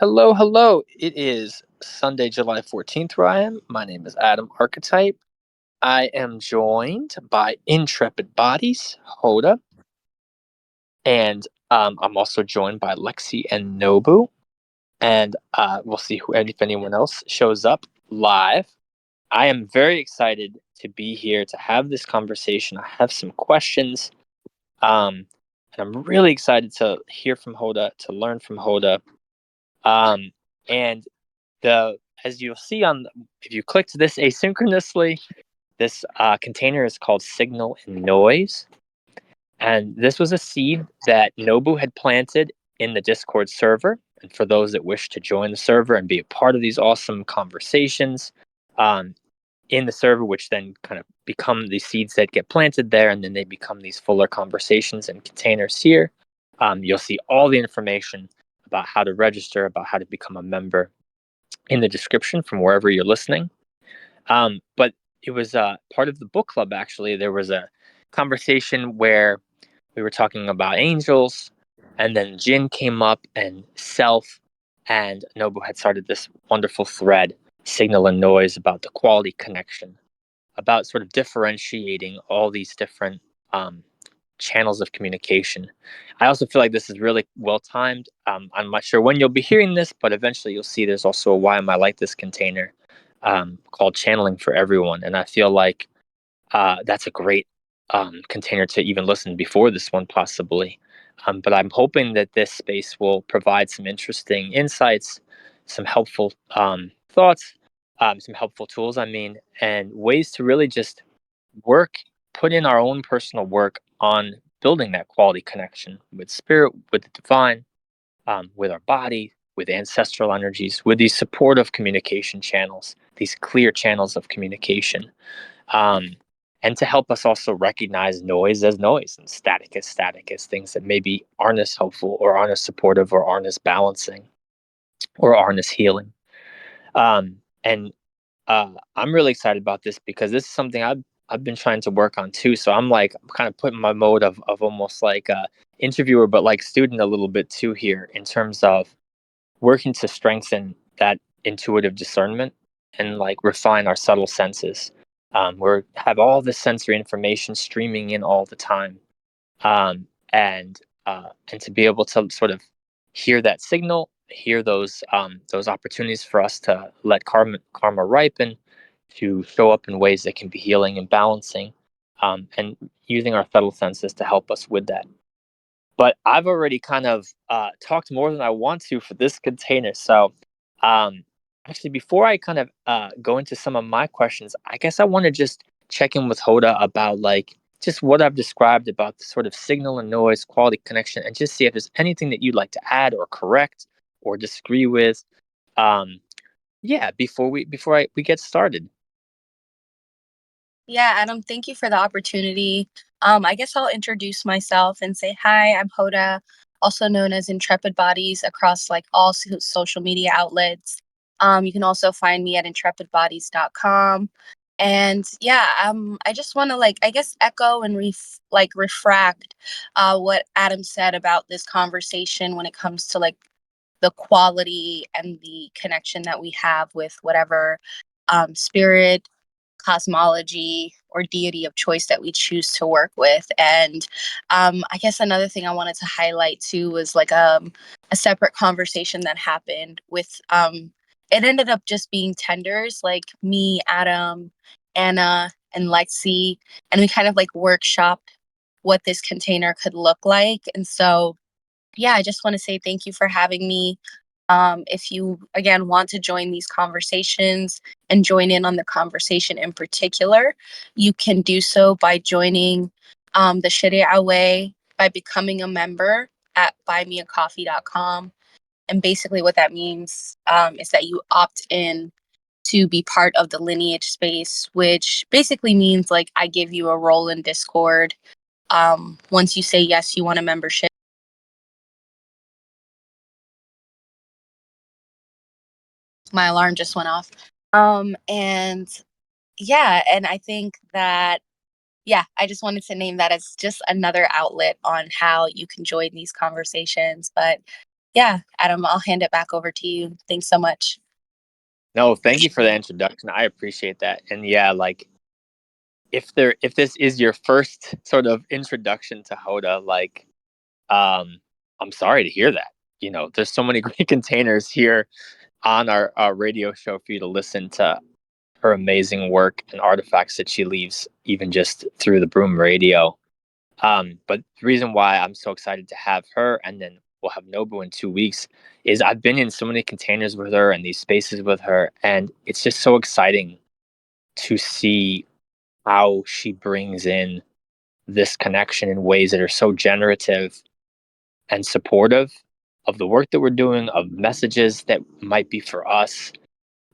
Hello, hello. It is Sunday, July 14th, where I am. My name is Adam Archetype. I am joined by Intrepid Bodies, Hoda, and I'm also joined by Lexi and Nobu. And we'll see if anyone else shows up live. I am very excited to be here to have this conversation. I have some questions, and I'm really excited to hear from Hoda, to learn from Hoda. Um, and the as you'll see if you clicked this asynchronously, this container is called Signal and Noise, and this was a seed that Nobu had planted in the Discord server. And for those that wish to join the server and be a part of these awesome conversations um, in the server, which then kind of become the seeds that get planted there, and then they become these fuller conversations and containers here. You'll see all the information about how to register, about how to become a member in the description from wherever you're listening. But it was part of the book club, actually. There was a conversation where we were talking about angels, and then Jin came up and self, and Nobu had started this wonderful thread, Signal and Noise, about the quality connection, about sort of differentiating all these different um, channels of communication. I also feel like this is really well timed. I'm not sure when you'll be hearing this, but eventually you'll see there's also a Why Am I Like This container called Channeling for Everyone. And I feel like that's a great container to even listen before this one, possibly. But I'm hoping that this space will provide some interesting insights, some helpful thoughts, some helpful tools, and ways to really just work, put in our own personal work on building that quality connection with spirit, with the divine, with our body, with ancestral energies, with these supportive communication channels, these clear channels of communication. Um, and to help us also recognize noise and static as things that maybe aren't as helpful or aren't as supportive or aren't as balancing or aren't as healing. And I'm really excited about this because this is something I've been trying to work on too. So I'm kind of putting my mode of almost like a interviewer, but like student a little bit too here in terms of working to strengthen that intuitive discernment and like refine our subtle senses. We have all this sensory information streaming in all the time, um, and to be able to sort of hear that signal, hear those opportunities for us to let karma ripen, to show up in ways that can be healing and balancing, and using our subtle senses to help us with that. But I've already kind of talked more than I want to for this container. So, um, actually, before I kind of go into some of my questions, I guess I want to just check in with Hoda about like just what I've described about the sort of signal and noise quality connection, and just see if there's anything that you'd like to add or correct or disagree with. Um, yeah, we get started. Yeah, Adam, thank you for the opportunity. I guess I'll introduce myself and say, hi, I'm Hoda, also known as Intrepid Bodies across like all social media outlets. You can also find me at intrepidbodies.com. And yeah, I just want to like, I guess, echo and refract what Adam said about this conversation when it comes to like the quality and the connection that we have with whatever spirit, cosmology, or deity of choice that we choose to work with. And I guess another thing I wanted to highlight too was like a separate conversation that happened with it ended up just being tenders like me, Adam, Anna, and Lexi, and we kind of like workshopped what this container could look like. And so yeah, I just want to say thank you for having me. If you, again, want to join these conversations and join in on the conversation in particular, you can do so by joining the Sharia Way by becoming a member at buymeacoffee.com. And basically, what that means is that you opt in to be part of the lineage space, which basically means like I give you a role in Discord. Once you say yes, you want a membership. My alarm just went off. And yeah, and I think that, yeah, I just wanted to name that as just another outlet on how you can join these conversations. But Yeah, Adam, I'll hand it back over to you. Thanks so much. No, thank you for the introduction. I appreciate that. And yeah, like if this is your first sort of introduction to Hoda, like I'm sorry to hear that. You know, there's so many great containers here on our radio show for you to listen to her amazing work and artifacts that she leaves, even just through the Broom Radio. But the reason why I'm so excited to have her, and then we'll have Nobu in 2 weeks, is I've been in so many containers with her and these spaces with her, and it's just so exciting to see how she brings in this connection in ways that are so generative and supportive of the work that we're doing, of messages that might be for us,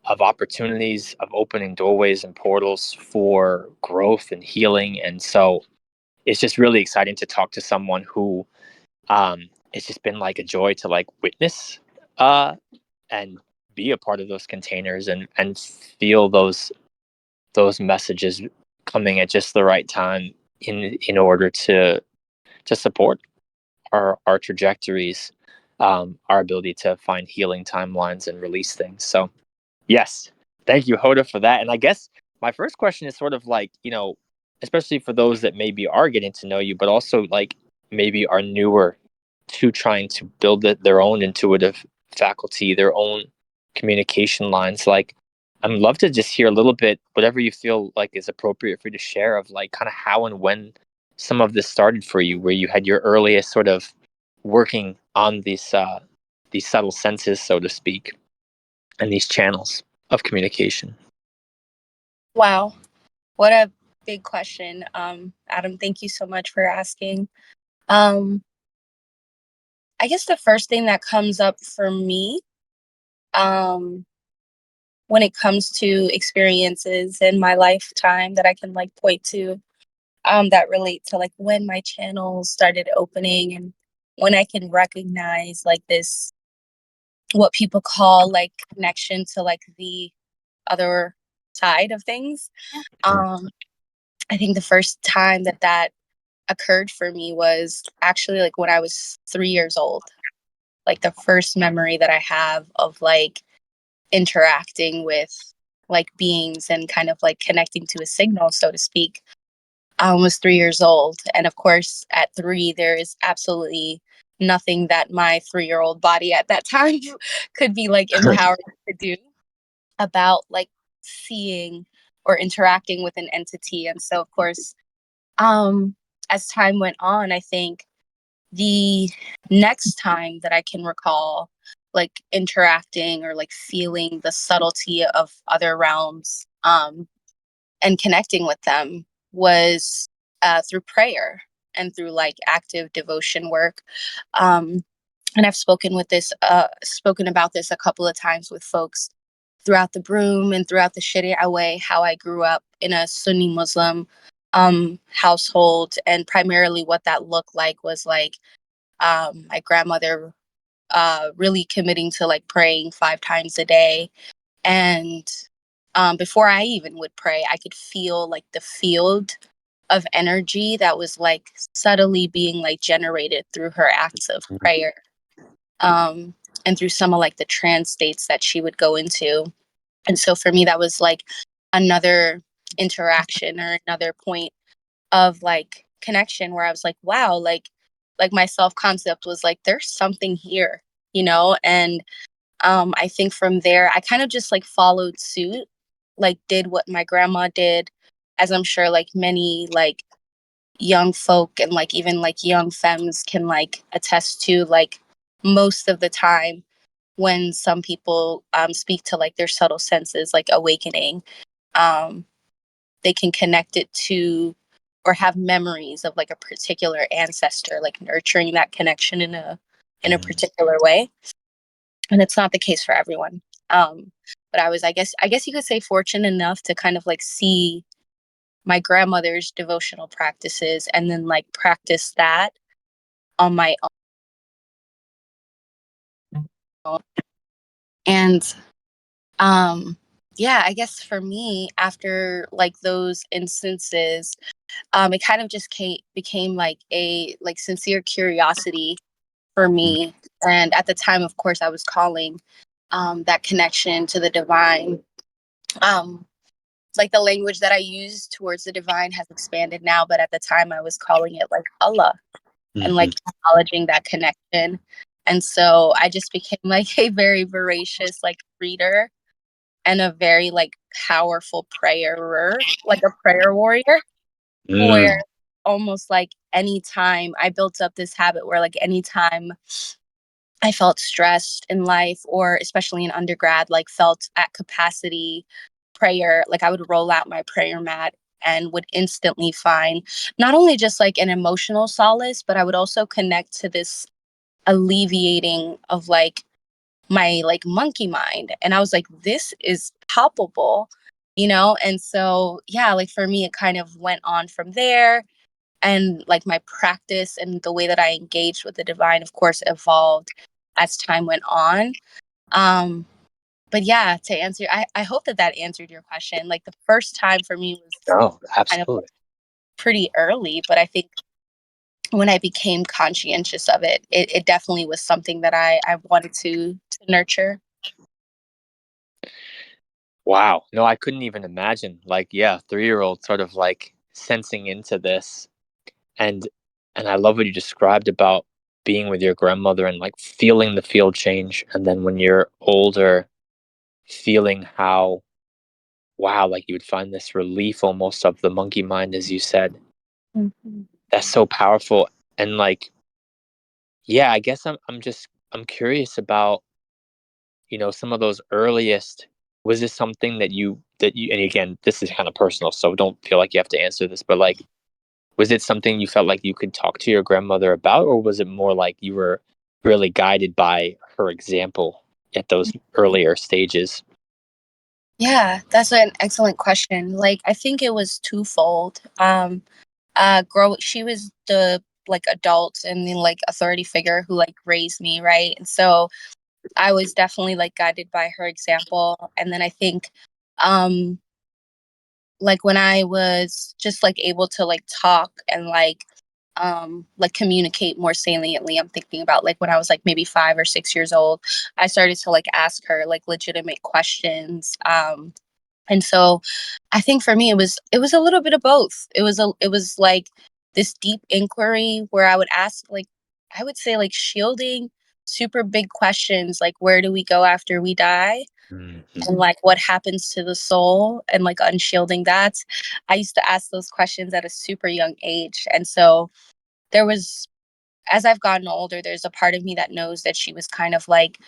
of opportunities, of opening doorways and portals for growth and healing. And so it's just really exciting to talk to someone who it's just been like a joy to like witness uh, and be a part of those containers and feel those messages coming at just the right time in order to support our trajectories, our ability to find healing timelines and release things. So yes, thank you, Hoda, for that. And I guess my first question is sort of like, you know, especially for those that maybe are getting to know you, but also like maybe are newer to trying to build their own intuitive faculty, their own communication lines. Like, I'd love to just hear a little bit, whatever you feel like is appropriate for you to share, of like kind of how and when some of this started for you, where you had your earliest sort of working on these subtle senses, so to speak, and these channels of communication. Wow, what a big question. Adam, thank you so much for asking. Um, I guess the first thing that comes up for me, um, when it comes to experiences in my lifetime that I can like point to, that relate to like when my channels started opening and when I can recognize like this, what people call like connection to like the other side of things. Um, I think the first time that that occurred for me was actually like when I was 3 years old. Like the first memory that I have of like interacting with like beings and kind of like connecting to a signal, so to speak, was 3 years old. And of course, at three, there is absolutely nothing that my 3 year old body at that time could be like empowered to do about like seeing or interacting with an entity. And so, of course, um, as time went on, I think the next time that I can recall like interacting or like feeling the subtlety of other realms, and connecting with them was through prayer and through like active devotion work. Um, and I've spoken about this a couple of times with folks throughout the Broom and throughout the Sharia way, how I grew up in a Sunni Muslim household, and primarily what that looked like was like my grandmother really committing to like praying 5 times a day. And before I even would pray, I could feel like the field of energy that was like subtly being like generated through her acts of prayer, um, and through some of like the trance states that she would go into. And so for me, that was like another interaction or another point of like connection where I was like, wow, like my self concept was like, there's something here, you know? And I think from there, I kind of just like followed suit, like did what my grandma did, as I'm sure like many like young folk and like even like young femmes can like attest to, like most of the time when some people speak to like their subtle senses, like awakening, um, they can connect it to or have memories of like a particular ancestor, like nurturing that connection in a particular way. And it's not the case for everyone. Um, but I guess you could say fortunate enough to kind of like see my grandmother's devotional practices and then like practice that on my own. And um yeah, I guess for me after like those instances, it kind of just became like a like sincere curiosity for me. And at the time, of course, I was calling that connection to the divine. Um, like the language that I use towards the divine has expanded now, but at the time I was calling it like Allah and Hmm. like acknowledging that connection. And so I just became like a very voracious like reader and a very like powerful prayerer, like a prayer warrior, where Mm. almost like anytime I built up this habit where like anytime I felt stressed in life, or especially in undergrad, like felt at capacity prayer, like I would roll out my prayer mat and would instantly find not only just like an emotional solace, but I would also connect to this alleviating of like my like monkey mind. And I was like, this is palpable, you know? And so, yeah, like for me, it kind of went on from there. And like my practice and the way that I engaged with the divine, of course, evolved as time went on. Um, but yeah, to answer, I hope that that answered your question. Like the first time for me was Oh, kind of absolutely. pretty early, but I think when I became conscientious of it, it definitely was something that I wanted to nurture. Wow. No, I couldn't even imagine. Like, yeah, 3-year-old sort of like sensing into this, and I love what you described about being with your grandmother and like feeling the field change, and then when you're older, feeling how wow, like you would find this relief almost of the monkey mind, as you said. Mhm. That's so powerful. And like, yeah, I guess I'm curious about, some of those earliest, was this something that you and again, this is kind of personal, so don't feel like you have to answer this, but like, was it something you felt like you could talk to your grandmother about, or was it more like you were really guided by her example at those earlier stages? Yeah, that's an excellent question. Like I think it was twofold. She was the like adult and then like authority figure who like raised me, right? And so I was definitely like guided by her example. And then I think um like when I was just like able to like talk and like communicate more saliently, I'm thinking about like when I was like maybe 5 or 6 years old, I started to like ask her like legitimate questions. And so I think for me it was a little bit of both. It was like this deep inquiry where I would ask like I would say like shielding super big questions like where do we go after we die, Mhm. and like what happens to the soul, and like unshielding that. I used to ask those questions at a super young age. And so there was, as I've gotten older, there's a part of me that knows that she was kind of like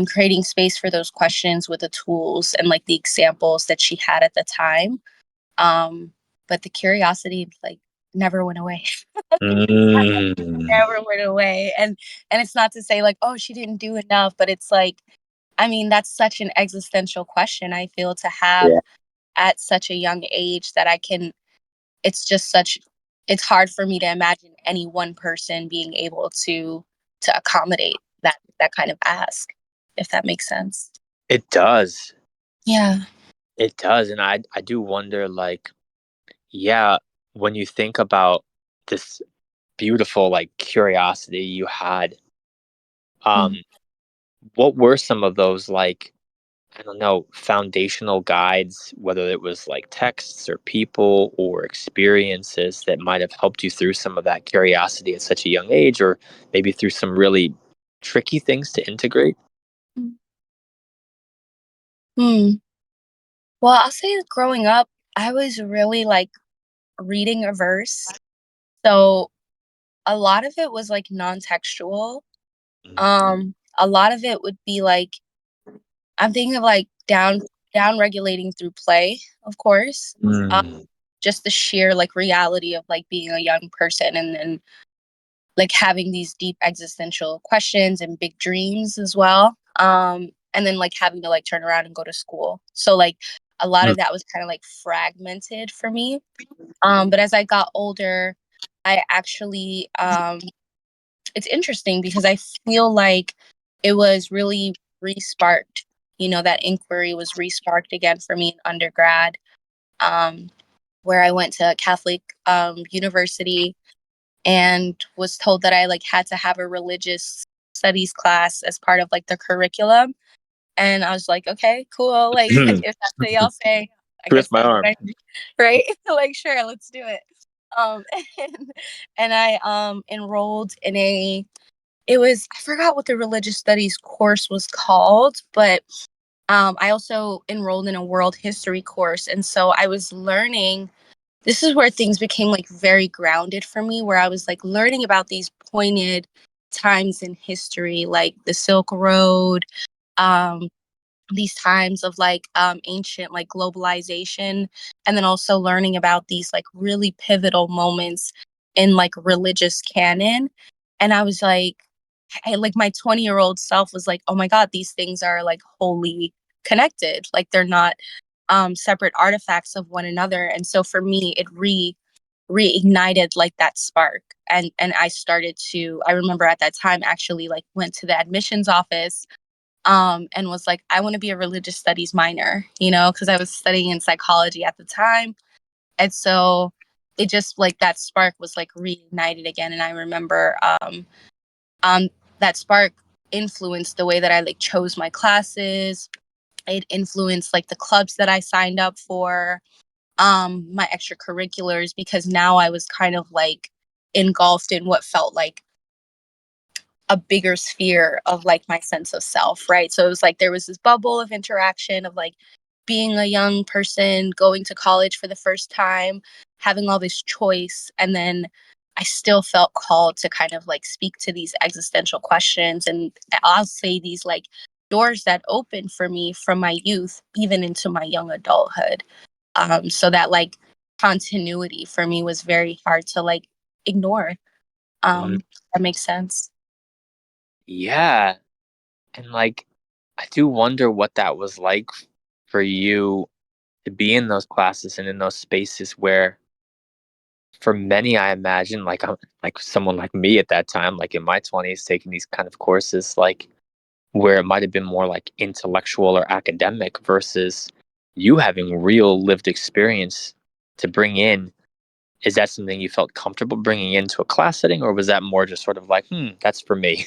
creating space for those questions with the tools and like the examples that she had at the time. Um, but the curiosity like never went away. Mm. Never went away. And it's not to say like, oh, she didn't do enough, but it's like, I mean, that's such an existential question I feel to have Yeah. at such a young age that I can it's just such it's hard for me to imagine any one person being able to accommodate that kind of ask, if that makes sense. It does. Yeah. It does, and I do wonder, like, yeah, when you think about this beautiful, like, curiosity you had, Mm. um, what were some of those, like, I don't know, foundational guides, whether it was, like, texts or people or experiences that might have helped you through some of that curiosity at such a young age, or maybe through some really tricky things to integrate? Mm. Hmm. Well, I'll say that growing up, I was really like reading a verse. So a lot of it was like non-textual. A lot of it would be like I'm thinking of like down regulating through play, of course. Um, Mm. just the sheer like reality of like being a young person and then like having these deep existential questions and big dreams as well. And then like having to like turn around and go to school. So like a lot Mm. of that was kind of like fragmented for me. But as I got older, I actually it's interesting because I feel like it was really resparked. You know, that inquiry was resparked again for me in undergrad, um, where I went to a Catholic university. and was told that I like had to have a religious studies class as part of like the curriculum. And I was like, okay, cool. Like if that's what y'all say, I guess Twist my that's arm. what I do. Right. Like, sure, let's do it. Um and, and I enrolled in I forgot what the religious studies course was called, but I also enrolled in a world history course. And so I was learning, this is where things became like very grounded for me, where I was like learning about these pointed times in history, like the Silk Road, um, these times of like ancient like globalization, and then also learning about these like really pivotal moments in like religious canon. And I was like, like my 20-year-old self was like, oh my god, these things are like wholly connected, like they're not separate artifacts of one another. And so for me it reignited like that spark. And I remember at that time actually like went to the admissions office and was like, I want to be a religious studies minor, because I was studying in psychology at the time. And so it just like that spark was like reignited again. And I remember um, that spark influenced the way that I like chose my classes. It influenced like the clubs that I signed up for, my extracurriculars, because now I was kind of like engulfed in what felt like a bigger sphere of like my sense of self, right? So it was like there was this bubble of interaction of like being a young person going to college for the first time, having all this choice, and then I still felt called to kind of like speak to these existential questions, and I'll say these like doors that opened for me from my youth even into my young adulthood. So that like continuity for me was very hard to like ignore. Mhm. That makes sense. Yeah. And like, I do wonder what that was like for you to be in those classes and in those spaces where, for many, I imagine, like, like someone like me at that time, like in my 20s, taking these kind of courses, like where it might have been more like intellectual or academic versus you having real lived experience to bring in. Is that something you felt comfortable bringing into a class setting, or was that more just sort of like, that's for me?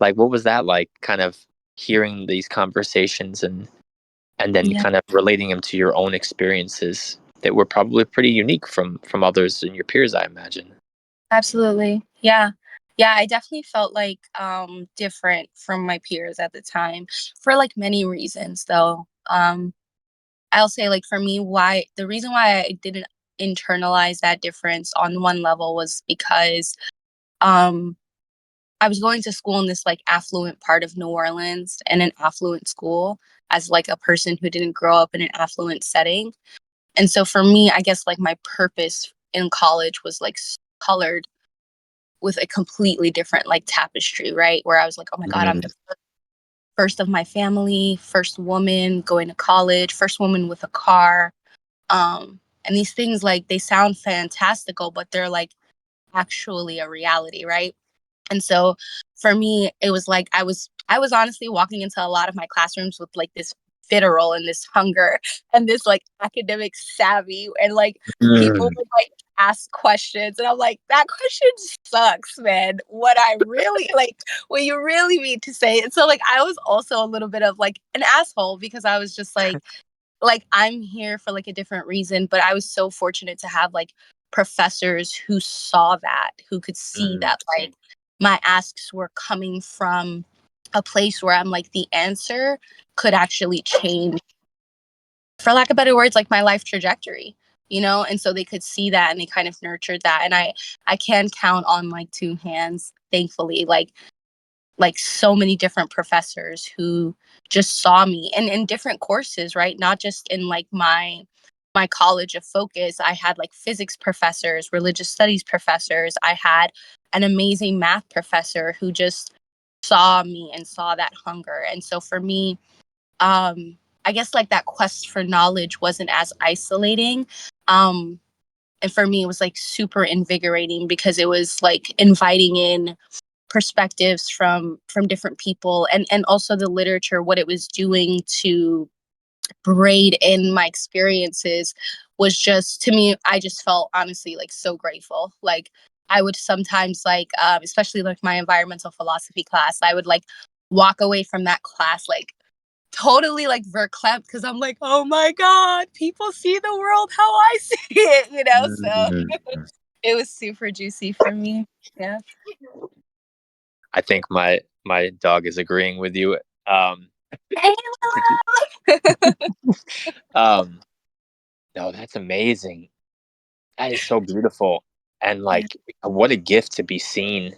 Like, what was that like, kind of hearing these conversations and then Yeah. kind of relating them to your own experiences that were probably pretty unique from others and your peers, I imagine. Absolutely. Yeah. Yeah, I definitely felt like different from my peers at the time for like many reasons though. I'll say like for me why the reason why I didn't internalize that difference on one level was because um I was going to school in this like affluent part of New Orleans, and an affluent school, as like a person who didn't grow up in an affluent setting. And so for me, I guess like my purpose in college was like colored with a completely different like tapestry, right? Where I was like, oh my God, I'm Mm, the first of my family, first woman going to college, first woman with a car. And these things like they sound fantastical, but they're like actually a reality, right? And so for me, it was like I was honestly walking into a lot of my classrooms with like this vitriol and this hunger and this like academic savvy, and like people mm, would like ask questions and I'm like, that question sucks, man. What I really like what you really mean to say. And so like I was also a little bit of like an asshole because I was just like I'm here for like a different reason, but I was so fortunate to have like professors who saw that, who could see mm, that like my asks were coming from a place where I'm like the answer could actually change, for lack of better words, like my life trajectory, and so they could see that and they kind of nurtured that. And I can count on like two hands, thankfully, like so many different professors who just saw me and in different courses, right? Not just in like my college of focus. I had like physics professors, religious studies professors. I had an amazing math professor who just saw me and saw that hunger. And so for me, I guess like that quest for knowledge wasn't as isolating. Um, and for me, it was like super invigorating because it was like inviting in perspectives from different people, and also the literature, what it was doing to braid in my experiences was just, to me, I just felt honestly like so grateful. Like I would sometimes like, especially like my environmental philosophy class, I would like walk away from that class like totally like verklempt because I'm like, oh my god, people see the world how I see it, you know. So Mm. it was super juicy for me. Yeah. I think my dog is agreeing with you. Hey, Um, no, that's amazing. That is so beautiful. And yeah. like, what a gift to be seen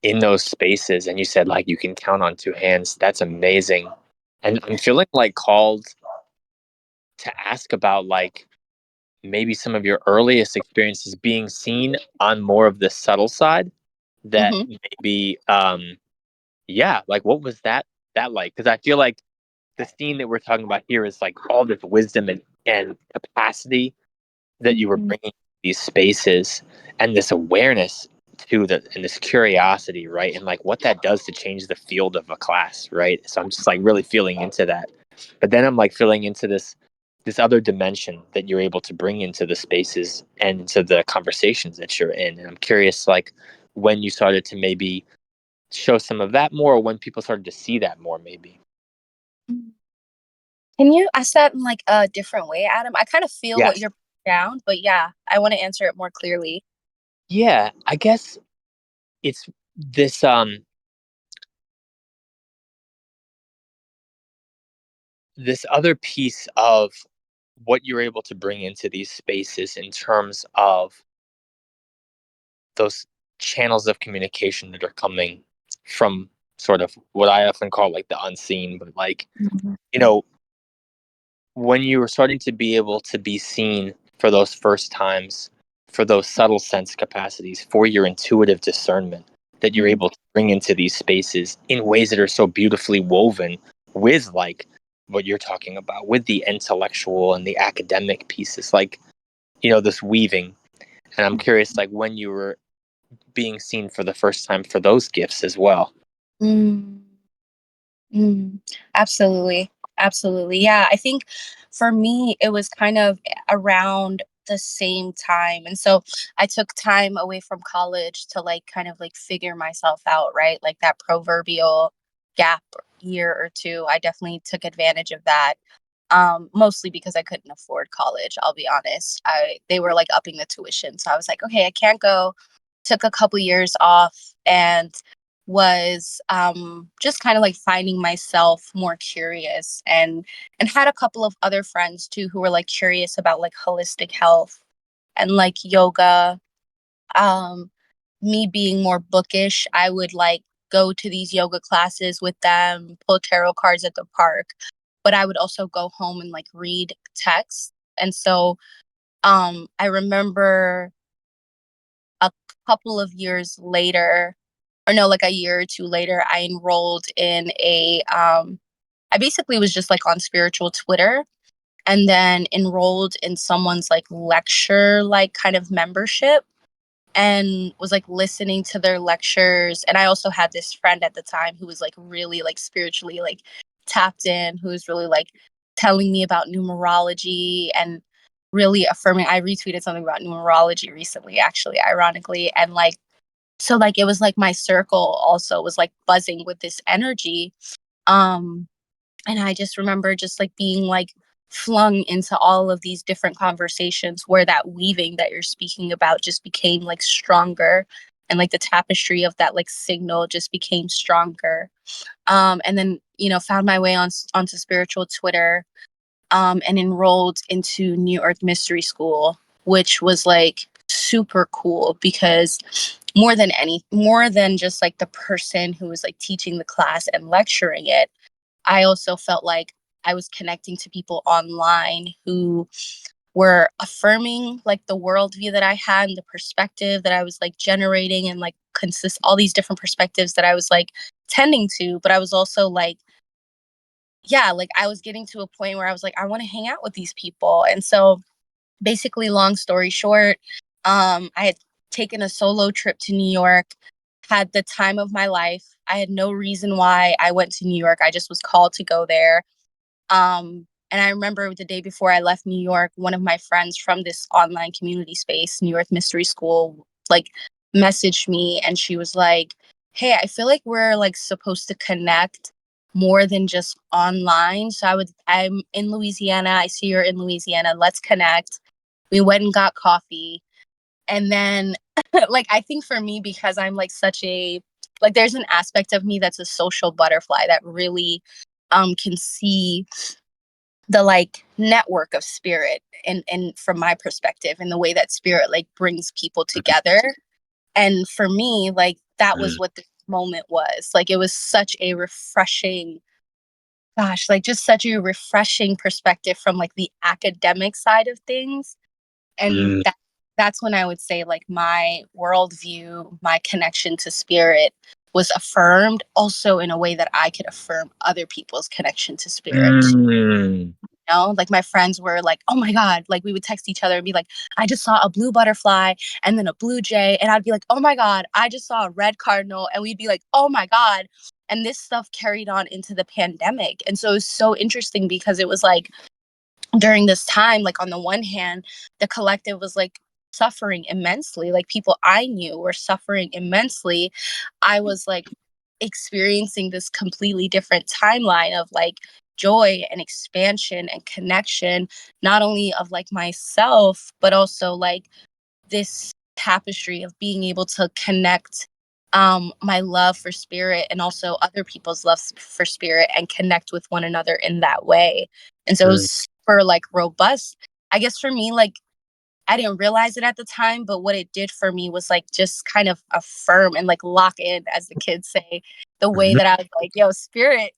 in those spaces. And you said like you can count on two hands. That's amazing. And I'm feeling like called to ask about like maybe some of your earliest experiences being seen on more of the subtle side that Hmm. maybe yeah, like what was that like? Because I feel like the scene that we're talking about here is like all this wisdom and capacity that you were Hmm. bringing to these spaces and this awareness to the and this curiosity, right? And like what that does to change the field of a class, right? So I'm just like really feeling into that. But then I'm like feeling into this other dimension that you're able to bring into the spaces and into the conversations that you're in. And I'm curious like when you started to maybe show some of that more or when people started to see that more maybe. Can you ask that in like a different way, Adam? I kind of feel what Yes. you're putting down, but yeah, I want to answer it more clearly. Yeah, I guess it's this this other piece of what you're able to bring into these spaces in terms of those channels of communication that are coming from sort of what I often call like the unseen, but like, Mhm. you know, when you were starting to be able to be seen for those first times, for those subtle sense capacities, for your intuitive discernment that you're Mhm. able to bring into these spaces in ways that are so beautifully woven with like what you're talking about, with the intellectual and the academic pieces, like, you know, this weaving. And I'm curious, like, when you were being seen for the first time for those gifts as well. Mm. Mm, absolutely. Absolutely. Yeah. I think for me, it was kind of around the same time. And so I took time away from college to like kind of like figure myself out, right? Like that proverbial gap year or two. I definitely took advantage of that. Mostly because I couldn't afford college, I'll be honest. They were like upping the tuition. So I was like, okay, I can't go. Took a couple years off and was just kind of like finding myself more curious and had a couple of other friends too who were like curious about like holistic health and like yoga. um Me being more bookish, I would like go to these yoga classes with them, pull tarot cards at the park, but I would also go home and like read text. And so I remember a couple of years later, or no, like a year or two later, I enrolled in a I basically was just like on spiritual Twitter and then enrolled in someone's like lecture like kind of membership and was like listening to their lectures. And I also had this friend at the time who was like really like spiritually like tapped in, who was really like telling me about numerology and really affirming. I retweeted something about numerology recently, actually, ironically. And like, so like it was like my circle also was like buzzing with this energy. Um, and I just remember just like being like flung into all of these different conversations where that weaving that you're speaking about just became like stronger and like the tapestry of that like signal just became stronger. And then, you know, found my way onto spiritual Twitter, and enrolled into New York Mystery School, which was like super cool because more than just like the person who was like teaching the class and lecturing it, I also felt like I was connecting to people online who were affirming like the worldview that I had and the perspective that I was like generating and like consist all these different perspectives that I was like tending to. But I was also like, yeah, like I was getting to a point where I was like, I want to hang out with these people. And so basically, long story short, I had taken a solo trip to New York, had the time of my life. I had no reason why I went to New York. I just was called to go there. And I remember the day before I left New York, one of my friends from this online community space, New York Mystery School, like messaged me and she was like, "Hey, I feel like we're like supposed to connect more than just online. So I'm in Louisiana. I see you're in Louisiana. Let's connect." We went and got coffee. And then like I think for me, because I'm like such a like there's an aspect of me that's a social butterfly that really can see the like network of spirit and from my perspective and the way that spirit like brings people together. And for me, like that was Mm, what this moment was. Like it was such a refreshing, gosh, like just such a refreshing perspective from like the academic side of things. And mm, that's when I would say like my worldview, my connection to spirit was affirmed also in a way that I could affirm other people's connection to spirit. mm, You know, like my friends were like, "Oh my God," like we would text each other and be like, "I just saw a blue butterfly and then a blue jay." And I'd be like, "Oh my God, I just saw a red cardinal." And we'd be like, "Oh my God." And this stuff carried on into the pandemic. And so it was so interesting because it was like during this time, like on the one hand, the collective was like suffering immensely. Like people I knew were suffering immensely. I was like experiencing this completely different timeline of like joy and expansion and connection, not only of like myself, but also like this tapestry of being able to connect my love for spirit and also other people's love for spirit and connect with one another in that way. And so it mm, was super like robust. I guess for me, like I didn't realize it at the time, but what it did for me was like just kind of affirm and like lock in, as the kids say, the way mhm, that I was like, yo, spirit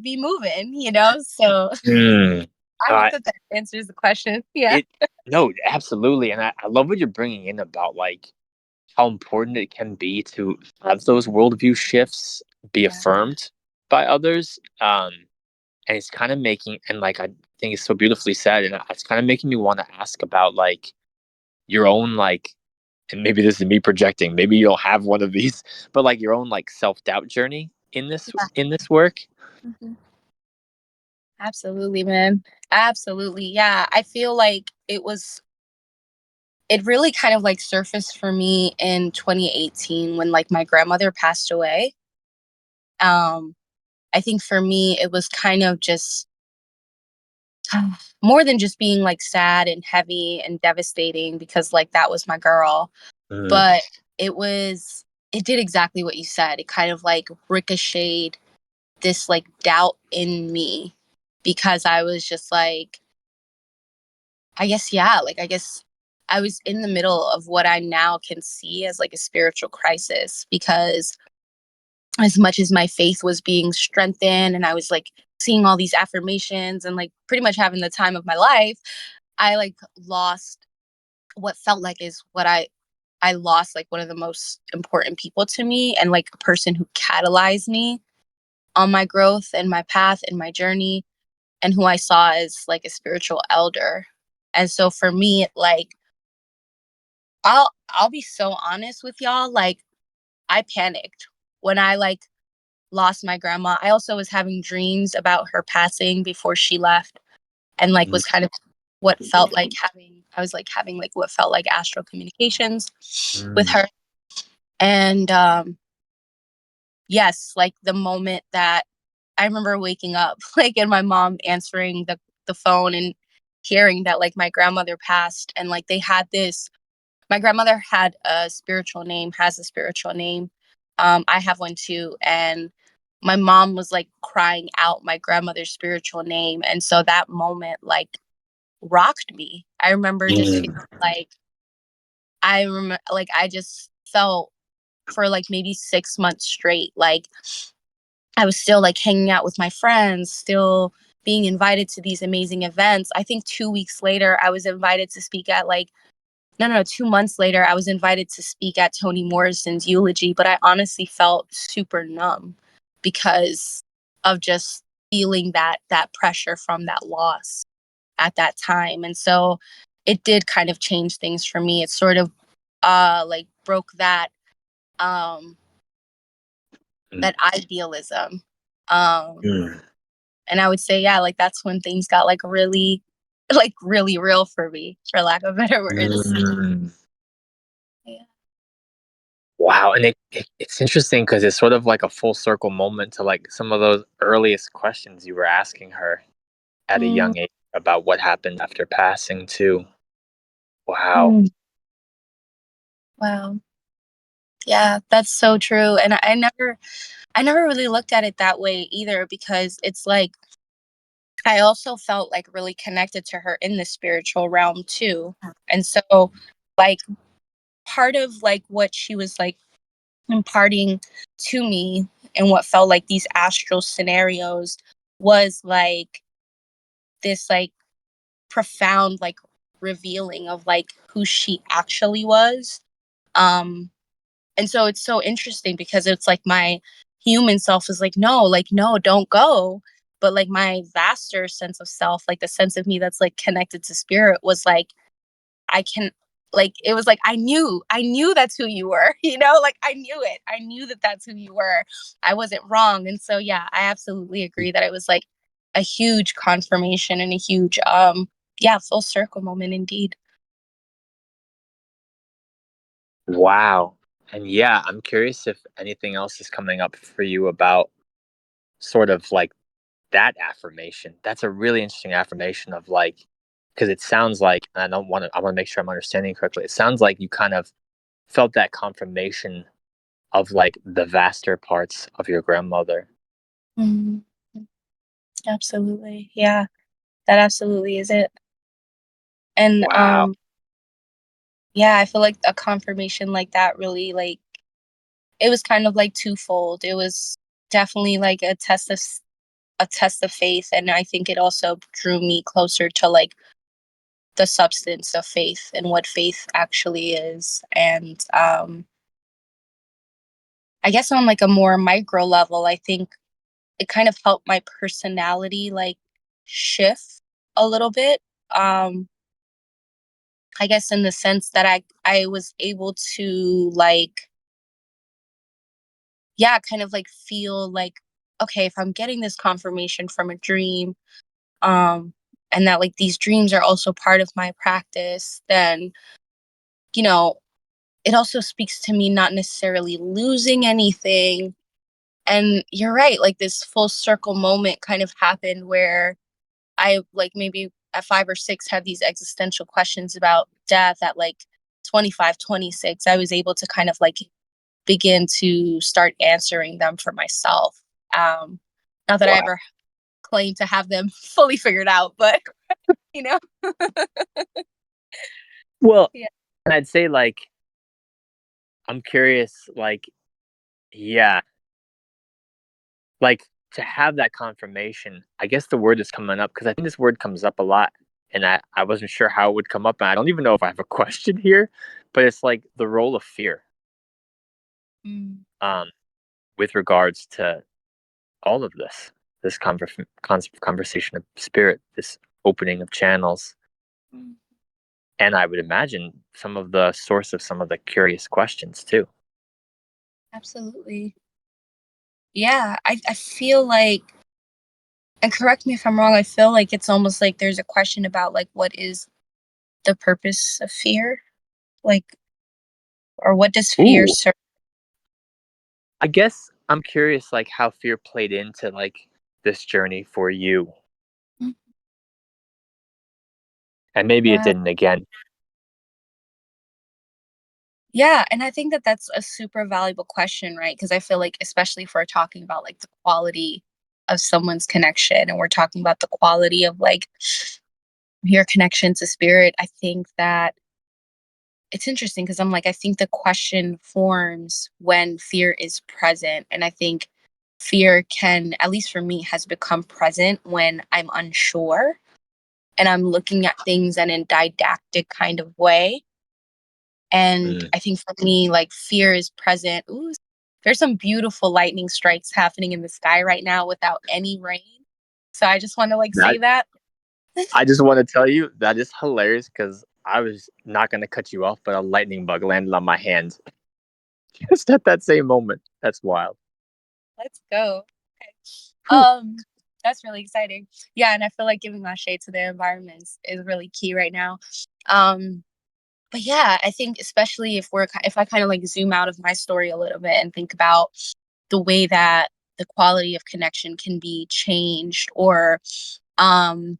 be moving, you know? So mm. I hope Uh, that that answers the question. Yeah. it no, absolutely, and I love what you're bringing in about like how important it can be to have those worldview shifts be Yeah. affirmed by others. And it's kind of making, and like I think it's so beautifully said, and it's kind of making me want to ask about like your own like, and maybe this is me projecting, maybe you'll have one of these, but like your own like self doubt journey in this work. Yeah. Absolutely, man. Absolutely. Yeah. I feel like it really kind of like surfaced for me in 2018 when like my grandmother passed away. Um, I think for me, it was kind of just more than just being like sad and heavy and devastating because like that was my girl. Mm, But it was, it did exactly what you said. It kind of like ricocheted this like doubt in me because I was just like, I guess, yeah, like, I guess I was in the middle of what I now can see as like a spiritual crisis because as much as my faith was being strengthened and I was like seeing all these affirmations and like pretty much having the time of my life, I like lost what felt like is what I lost like one of the most important people to me and like a person who catalyzed me on my growth and my path and my journey and who I saw as like a spiritual elder. And so for me, like I'll be so honest with y'all, like I panicked when I like lost my grandma. I also was having dreams about her passing before she left and like mm, was kind of what felt like having I was like having like what felt like astral communications with mm, her. And yes, like the moment that I remember waking up like and my mom answering the phone and hearing that like my grandmother passed and like they had this my grandmother had a spiritual name, has a spiritual name. I have one too. And my mom was like crying out my grandmother's spiritual name. And so that moment like rocked me. I remember just feeling mm, like I remember like I just felt for like maybe 6 months straight. Like I was still like hanging out with my friends, still being invited to these amazing events. I think 2 weeks later, I was invited to speak at like no, 2 months later, I was invited to speak at Toni Morrison's eulogy, but I honestly felt super numb because of just feeling that pressure from that loss at that time. And so it did kind of change things for me. It sort of like broke um mm, that idealism. Um mm, and I would say, yeah, like that's when things got like really real for me, for lack of better words. mm. Yeah. Wow, and it's interesting because it's sort of like a full circle moment to like some of those earliest questions you were asking her at a Mm, young age about what happened after passing too. Wow. mm, wow. Yeah, that's so true. And I never really looked at it that way either because it's like I also felt like really connected to her in the spiritual realm too. And so like part of like what she was like imparting to me and what felt like these astral scenarios was like this like profound like revealing of like who she actually was. Um and so it's so interesting because it's like my human self is like no, don't go, but like my vaster sense of self, like the sense of me that's like connected to spirit was like I can like it was like I knew that's who you were, you know, like I knew it. I knew that that's who you were. I wasn't wrong. And so yeah, I absolutely agree that it was like a huge confirmation and a huge yeah, full circle moment indeed. Wow. And yeah, I'm curious if anything else is coming up for you about sort of like that affirmation. That's a really interesting affirmation of like, because it sounds like, and I want to make sure I'm understanding correctly. It sounds like you kind of felt that confirmation of like the vaster parts of your grandmother. Mhm. Absolutely. Yeah, that absolutely is it. And Wow. yeah, I feel like a confirmation like that really like it was kind of like twofold. It was definitely like a test of faith, and I think it also drew me closer to like the substance of faith and what faith actually is. And I guess on like a more micro level, I think it kind of helped my personality like shift a little bit. Um I guess in the sense that I was able to like yeah, kind of like feel like okay, if I'm getting this confirmation from a dream, um and that like these dreams are also part of my practice, then you know, it also speaks to me not necessarily losing anything. And you're right, like this full circle moment kind of happened where I like maybe at 5 or 6 had these existential questions about death. At like 25, 26, I was able to kind of like begin to start answering them for myself. Um, Not that I Wow. ever claim to have them fully figured out, but you know, Well, yeah. and I'd say like, I'm curious, like, yeah, like to have that confirmation. I guess the word is coming up because I think this word comes up a lot. And I wasn't sure how it would come up. And I don't even know if I have a question here, but it's like the role of fear. Mm, Um, with regards to all of this conversation of spirit, this opening of channels, mm, and I would imagine some of the source of some of the curious questions too. absolutely. Yeah, I feel like, and correct me if I'm wrong, I feel like it's almost like there's a question about like what is the purpose of fear? Like, or what does fear Ooh, serve? I guess I'm curious, like how fear played into like this journey for you, Mm, and maybe it wow. didn't again. Yeah, and I think that that's a super valuable question, right? Because I feel like, especially if we're talking about like the quality of someone's connection and we're talking about the quality of like your connection to spirit, I think that it's interesting because I'm like, I think the question forms when fear is present. And I think fear can, at least for me, has become present when I'm unsure and I'm looking at things in a didactic kind of way. And Mm. I think for me, like fear is present. Ooh, there's some beautiful lightning strikes happening in the sky right now without any rain. So I just want to like say That that. I just want to tell you that is hilarious because I was not going to cut you off, but a lightning bug landed on my hand just at that same moment. That's wild. Let's go. Okay. Whew. That's really exciting. Yeah, and I feel like giving my shade to the environment is really key right now. Um, but yeah, I think especially if I kind of like zoom out of my story a little bit and think about the way that the quality of connection can be changed or um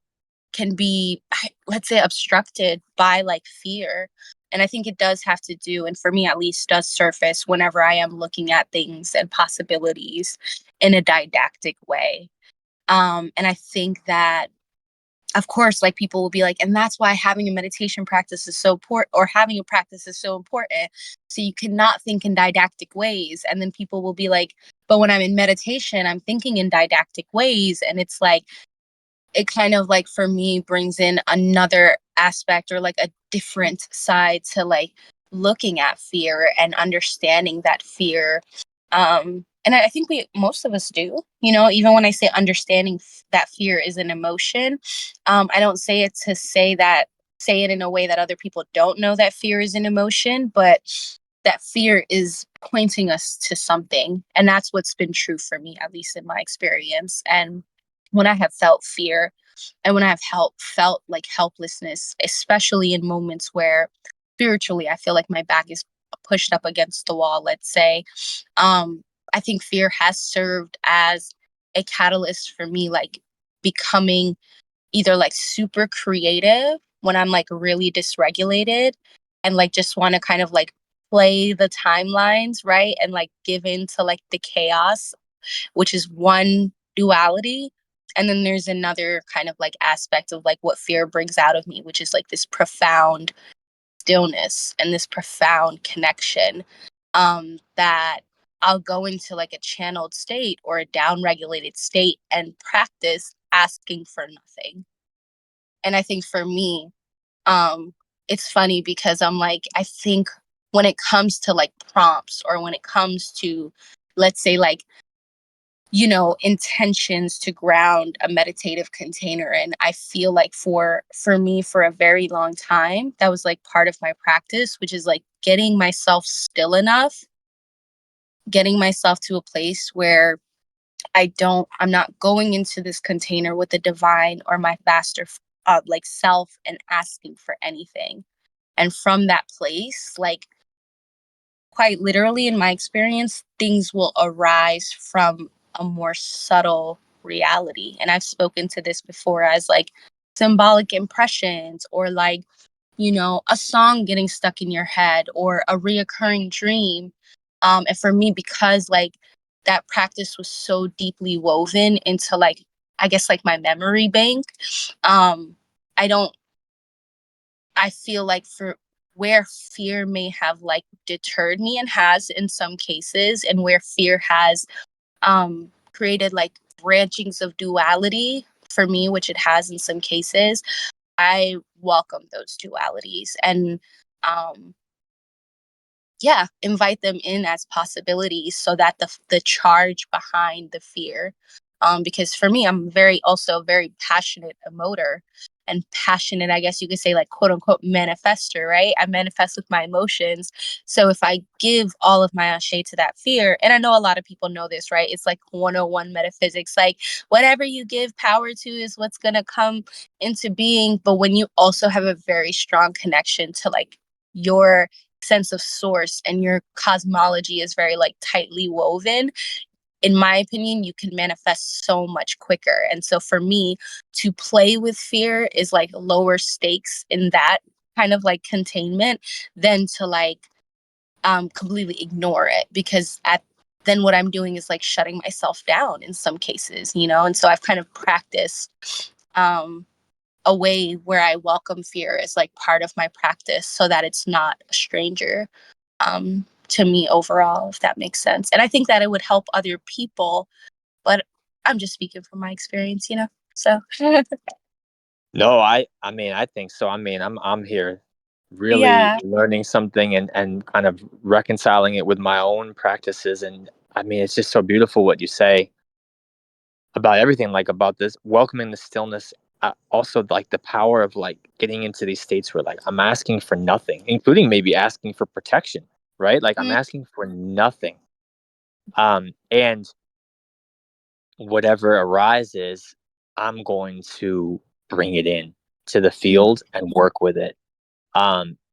can be, let's say, obstructed by like fear. And I think it does have to do, and for me at least, does surface whenever I am looking at things and possibilities in a didactic way. And I think that, of course, like people will be like, and that's why having a meditation practice is so important, or having a practice is so important. So you cannot think in didactic ways. And then people will be like, but when I'm in meditation, I'm thinking in didactic ways. And it's like, it kind of like for me brings in another aspect or like a different side to like looking at fear and understanding that fear. And I think most of us do, you know, even when I say understanding that fear is an emotion, I don't say it to say it in a way that other people don't know that fear is an emotion, but that fear is pointing us to something. And that's what's been true for me, at least in my experience. And when I have felt fear and when I have felt like helplessness, especially in moments where spiritually I feel like my back is pushed up against the wall, let's say, um, I think fear has served as a catalyst for me, like becoming either like super creative when I'm like really dysregulated and like just want to kind of like play the timelines, right? And like give in to like the chaos, which is one duality. And then there's another kind of like aspect of like what fear brings out of me, which is like this profound stillness and this profound connection, that I'll go into like a channeled state or a downregulated state and practice asking for nothing. And I think for me, um, it's funny because I'm like, I think when it comes to like prompts or when it comes to, let's say, like, you know, intentions to ground a meditative container. And I feel like for me, for a very long time, that was like part of my practice, which is like getting myself still enough, getting myself to a place where I'm not going into this container with the divine or my vaster like self and asking for anything. And from that place, like quite literally in my experience, things will arise from a more subtle reality. And I've spoken to this before as like symbolic impressions or like, you know, a song getting stuck in your head or a reoccurring dream. And for me, because like that practice was so deeply woven into like, I guess like my memory bank, um, I don't I feel like for where fear may have like deterred me and has in some cases, and where fear has created like branchings of duality for me, which it has in some cases, I welcome those dualities and um, yeah, invite them in as possibilities so that the charge behind the fear, because for me, I'm very also very passionate emoter and passionate, I guess you could say, like quote unquote manifester, right? I manifest with my emotions. So if I give all of my ashe to that fear, and I know a lot of people know this, right? It's like 101 metaphysics, like whatever you give power to is what's gonna come into being. But when you also have a very strong connection to like your sense of source and your cosmology is very like tightly woven, in my opinion, you can manifest so much quicker. And so for me, to play with fear is like lower stakes in that kind of like containment than to like completely ignore it, because at then what I'm doing is like shutting myself down in some cases, you know. And so I've kind of practiced um a way where I welcome fear as like part of my practice so that it's not a stranger to me overall, if that makes sense. And I think that it would help other people, but I'm just speaking from my experience, you know? So, No, I mean, I think so. I mean, I'm here really yeah. learning something and kind of reconciling it with my own practices. And I mean, it's just so beautiful what you say about everything, like about this welcoming the stillness. Also, like the power of like getting into these states where like I'm asking for nothing, including maybe asking for protection, right? Like I'm Mm, asking for nothing. And whatever arises, I'm going to bring it in to the mm, field and work with it.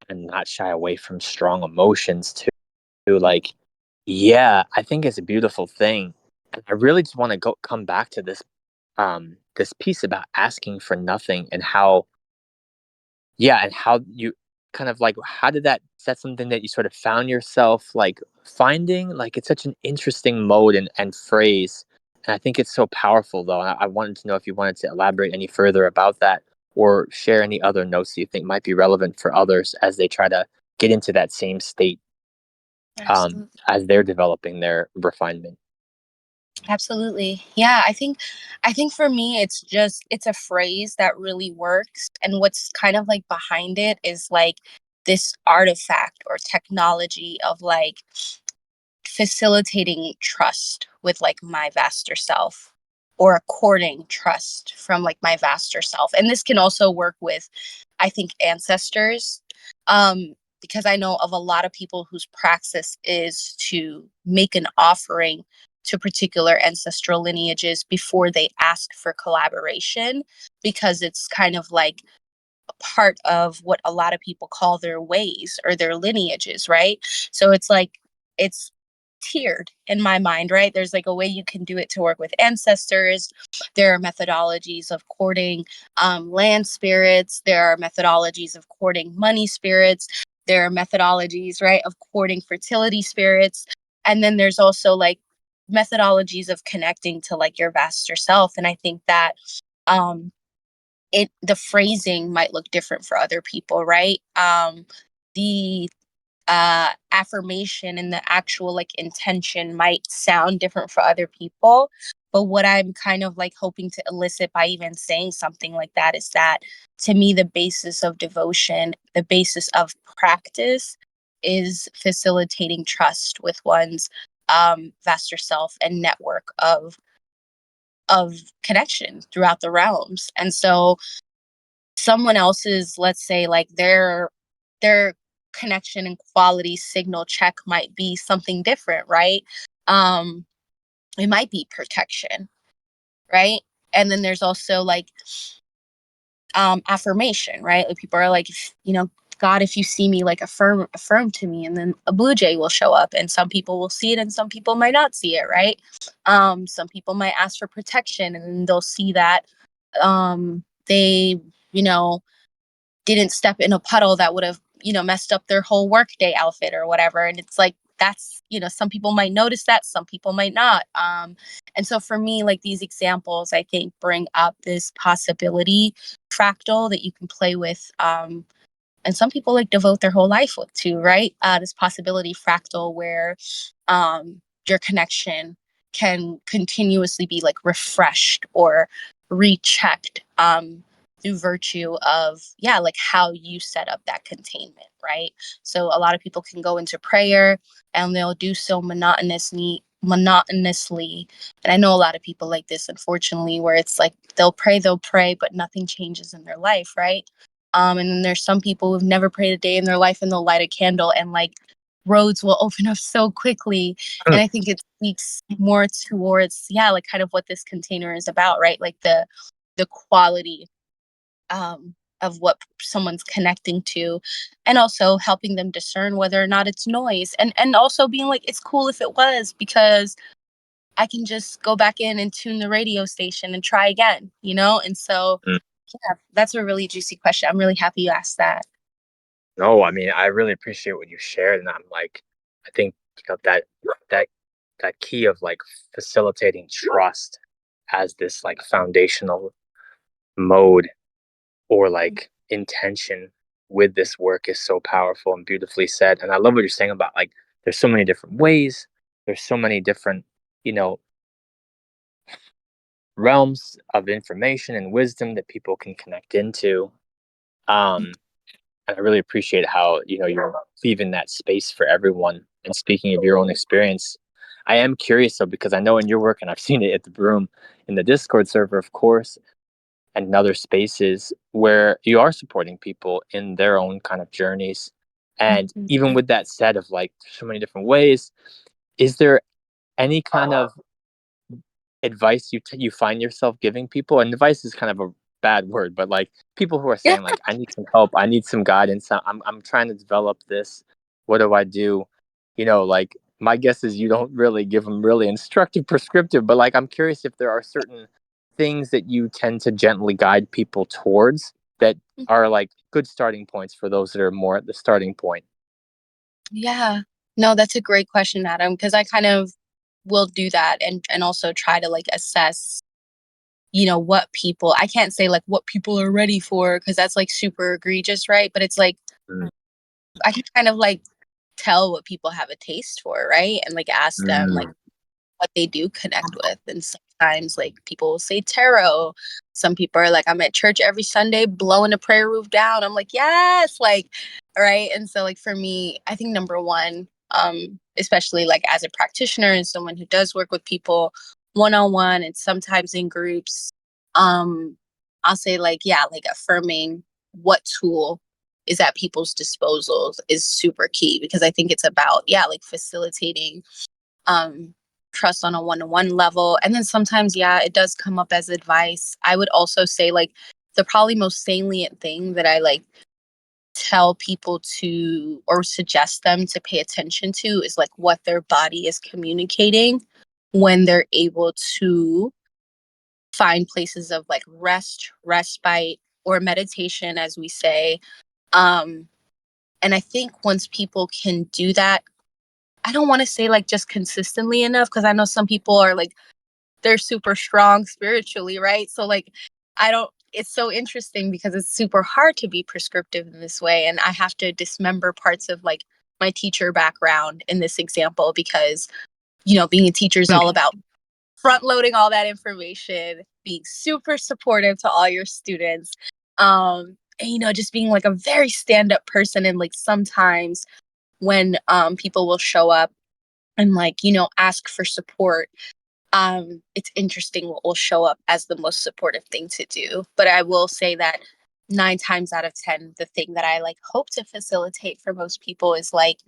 and not shy away from strong emotions too. Like, yeah, I think it's a beautiful thing. And I really just want to come back to this piece about asking for nothing, and how, yeah, and how you kind of like, how did that, is that something that you sort of found yourself like finding? Like, it's such an interesting mode and phrase. And I think it's so powerful though. I wanted to know if you wanted to elaborate any further about that, or share any other notes that you think might be relevant for others as they try to get into that same state, Absolutely. as they're developing their refinement. Absolutely. Yeah, I think for me it's a phrase that really works, and what's kind of like behind it is like this artifact or technology of like facilitating trust with like my vaster self, or according trust from like my vaster self. And this can also work with, I think, ancestors, because I know of a lot of people whose praxis is to make an offering to particular ancestral lineages before they ask for collaboration, because it's kind of like a part of what a lot of people call their ways or their lineages, right? So it's like it's tiered in my mind, right? There's like a way you can do it to work with ancestors. There are methodologies of courting land spirits. There are methodologies of courting money spirits. There are methodologies, right, of courting fertility spirits. And then there's also like methodologies of connecting to like your vaster self. And I think that um the phrasing might look different for other people, right? The affirmation and the actual like intention might sound different for other people. But what I'm kind of like hoping to elicit by even saying something like that is that, to me, the basis of devotion, the basis of practice, is facilitating trust with one's vaster self and network of connection throughout the realms. And so someone else's, let's say, like their connection and quality signal check might be something different, right? um it might be protection, right? And then there's also like affirmation, right? Like people are like, God, if you see me, like affirm to me. And then a blue jay will show up, and some people will see it and some people might not see it, right? Some people might ask for protection, and then they'll see that they, you know didn't step in a puddle that would have, messed up their whole workday outfit or whatever. And it's like, that's, some people might notice that, some people might not. And so for me, like these examples, I think bring up this possibility fractal that you can play with. And some people like devote their whole life with to, right? This possibility fractal where your connection can continuously be like refreshed or rechecked, through virtue of, yeah, like how you set up that containment, right? So a lot of people can go into prayer and they'll do so monotonously. And I know a lot of people like this, unfortunately, where it's like they'll pray, but nothing changes in their life, right? And then there's some people who've never prayed a day in their life, and they'll light a candle and like roads will open up so quickly. And I think it speaks more towards, yeah, like kind of what this container is about, right? Like the quality of what someone's connecting to, and also helping them discern whether or not it's noise, and also being like, it's cool if it was, because I can just go back in and tune the radio station and try again, And so, Mm. yeah, that's a really juicy question. I'm really happy you asked that. No, I mean, I really appreciate what you shared, and I'm like, I think, that that key of like facilitating trust as this like foundational mode, or like intention with this work, is so powerful and beautifully said. And I love what you're saying about like, there's so many different ways, there's so many different, you know, realms of information and wisdom that people can connect into. Um, and I really appreciate how, you're leaving that space for everyone. And speaking of your own experience, I am curious though, because I know in your work, and I've seen it at the room, in the Discord server, of course, and in other spaces where you are supporting people in their own kind of journeys. And Mhm. even with that said, of like so many different ways, is there any kind of advice you find yourself giving people? And advice is kind of a bad word, but like people who are saying like, I need some help, I need some guidance, I'm trying to develop this. What do I do? Like my guess is you don't really give them really instructive prescriptive, but like I'm curious if there are certain things that you tend to gently guide people towards that are like good starting points for those that are more at the starting point. Yeah. No, that's a great question, Adam, because I kind of will do that and also try to like assess, what people I can't say like what people are ready for because that's like super egregious, right? But it's like Mm. I can kind of like tell what people have a taste for, right? And like ask them like Mm. what they do connect with. And sometimes like people will say tarot. Some people are like, I'm at church every Sunday blowing the prayer roof down. I'm like, yes, like, right. And so like for me, I think number one, especially like as a practitioner and someone who does work with people one-on-one and sometimes in groups, um, I'll say like, yeah, like affirming what tool is at people's disposals is super key because I think it's about, yeah, like facilitating um trust on a one-to-one level. And then sometimes, yeah, it does come up as advice. I would also say like the probably most salient thing that I like tell people to or suggest them to pay attention to is like what their body is communicating when they're able to find places of like respite or meditation as we say. um and I think once people can do that, I don't want to say like just consistently enough because I know some people are like they're super strong spiritually, right? So like I don't it's so interesting because it's super hard to be prescriptive in this way and I have to dismember parts of like my teacher background in this example because being a teacher is all about front loading all that information, being super supportive to all your students. And just being like a very stand up person and like sometimes when people will show up and like ask for support, it's interesting what will show up as the most supportive thing to do. But I will say that 9 times out of 10 the thing that I like hope to facilitate for most people is like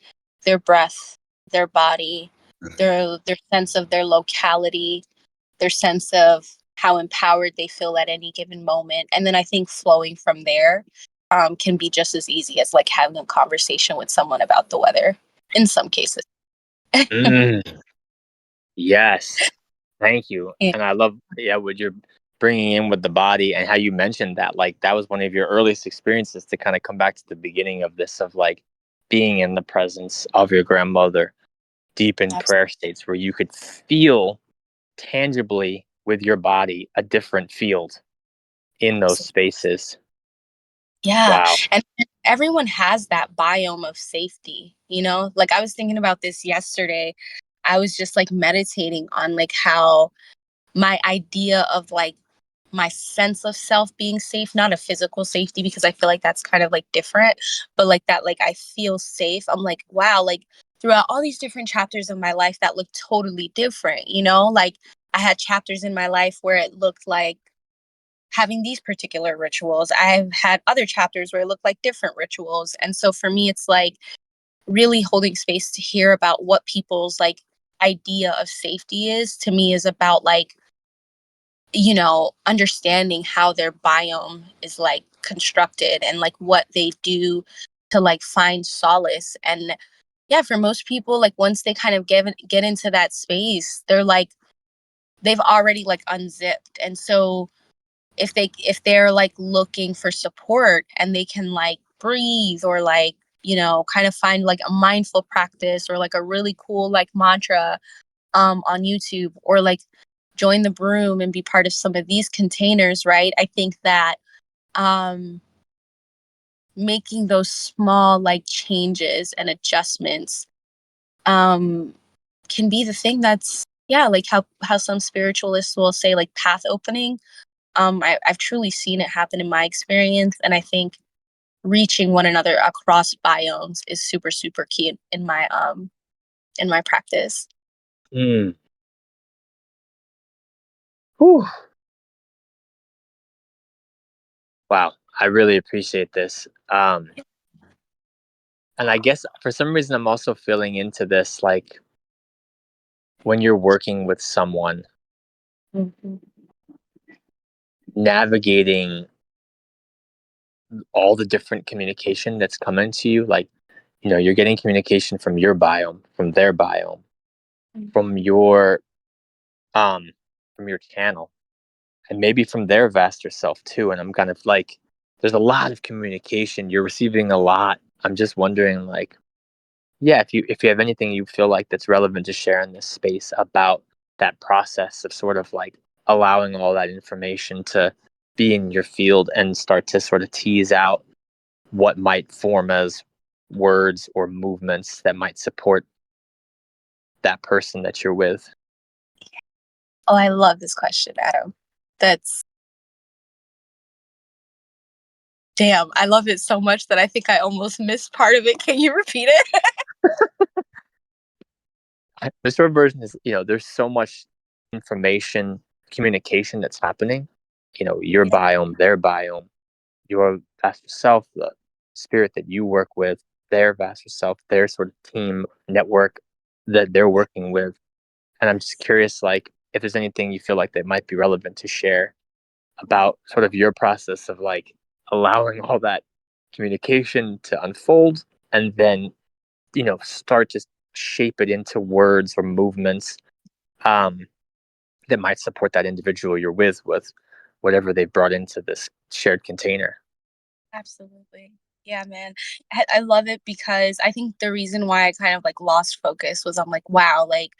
their breath, their body, their sense of their locality, their sense of how empowered they feel at any given moment. And then I think flowing from there can be just as easy as like having a conversation with someone about the weather in some cases. Mm. Yes. Thank you. Yeah, And I love, yeah, what you're bringing in with the body and how you mentioned that. Like, that was one of your earliest experiences to kind of come back to the beginning of this, of like being in the presence of your grandmother, deep in prayer states where you could feel tangibly with your body a different field in those absolutely. spaces. Yeah. Wow. And everyone has that biome of safety, Like I was thinking about this yesterday. I was just like meditating on like how my idea of like my sense of self being safe, not a physical safety, because I feel like that's kind of like different, but like that, like I feel safe. I'm like, wow, like throughout all these different chapters of my life that looked totally different, Like I had chapters in my life where it looked like having these particular rituals. I've had other chapters where it looked like different rituals. And so for me, it's like really holding space to hear about what people's like idea of safety is to me is about like understanding how their biome is like constructed and like what they do to like find solace. And yeah, for most people, like once they kind of get into that space, they're like they've already like unzipped. And so if they're like looking for support and they can like breathe or like kind of find like a mindful practice or like a really cool like mantra on YouTube or like join the broom and be part of some of these containers, right? I think that um, making those small like changes and adjustments um, can be the thing that's yeah, like how some spiritualists will say like path opening. I've truly seen it happen in my experience, and I think reaching one another across biomes is super super key in my practice. Mm. Whew. Wow. I really appreciate this. And I guess for some reason, I'm also feeling into this, like when you're working with someone, Mhm. navigating all the different communication that's coming to you. Like, you're getting communication from your biome, from their biome, from um your channel, and maybe from their vaster self too. And I'm kind of like, there's a lot of communication. You're receiving a lot. I'm just wondering, like, yeah, if you have anything you feel like that's relevant to share in this space about that process of sort of like allowing all that information to be in your field and start to sort of tease out what might form as words or movements that might support that person that you're with. Oh, I love this question, Adam. That's damn. I love it so much that I think I almost missed part of it. Can you repeat it? The short version is, there's so much information, communication that's happening. Your Yeah, biome, their biome, your vaster self, the spirit that you work with, their vaster self, their sort of team network that they're working with. And I'm just curious, like, if there's anything you feel like that might be relevant to share about sort of your process of like allowing all that communication to unfold and then, start to shape it into words or movements um, that might support that individual you're with whatever they brought into this shared container. absolutely. Yeah, man. I love it because I think the reason why I kind of like lost focus was I'm like, wow, like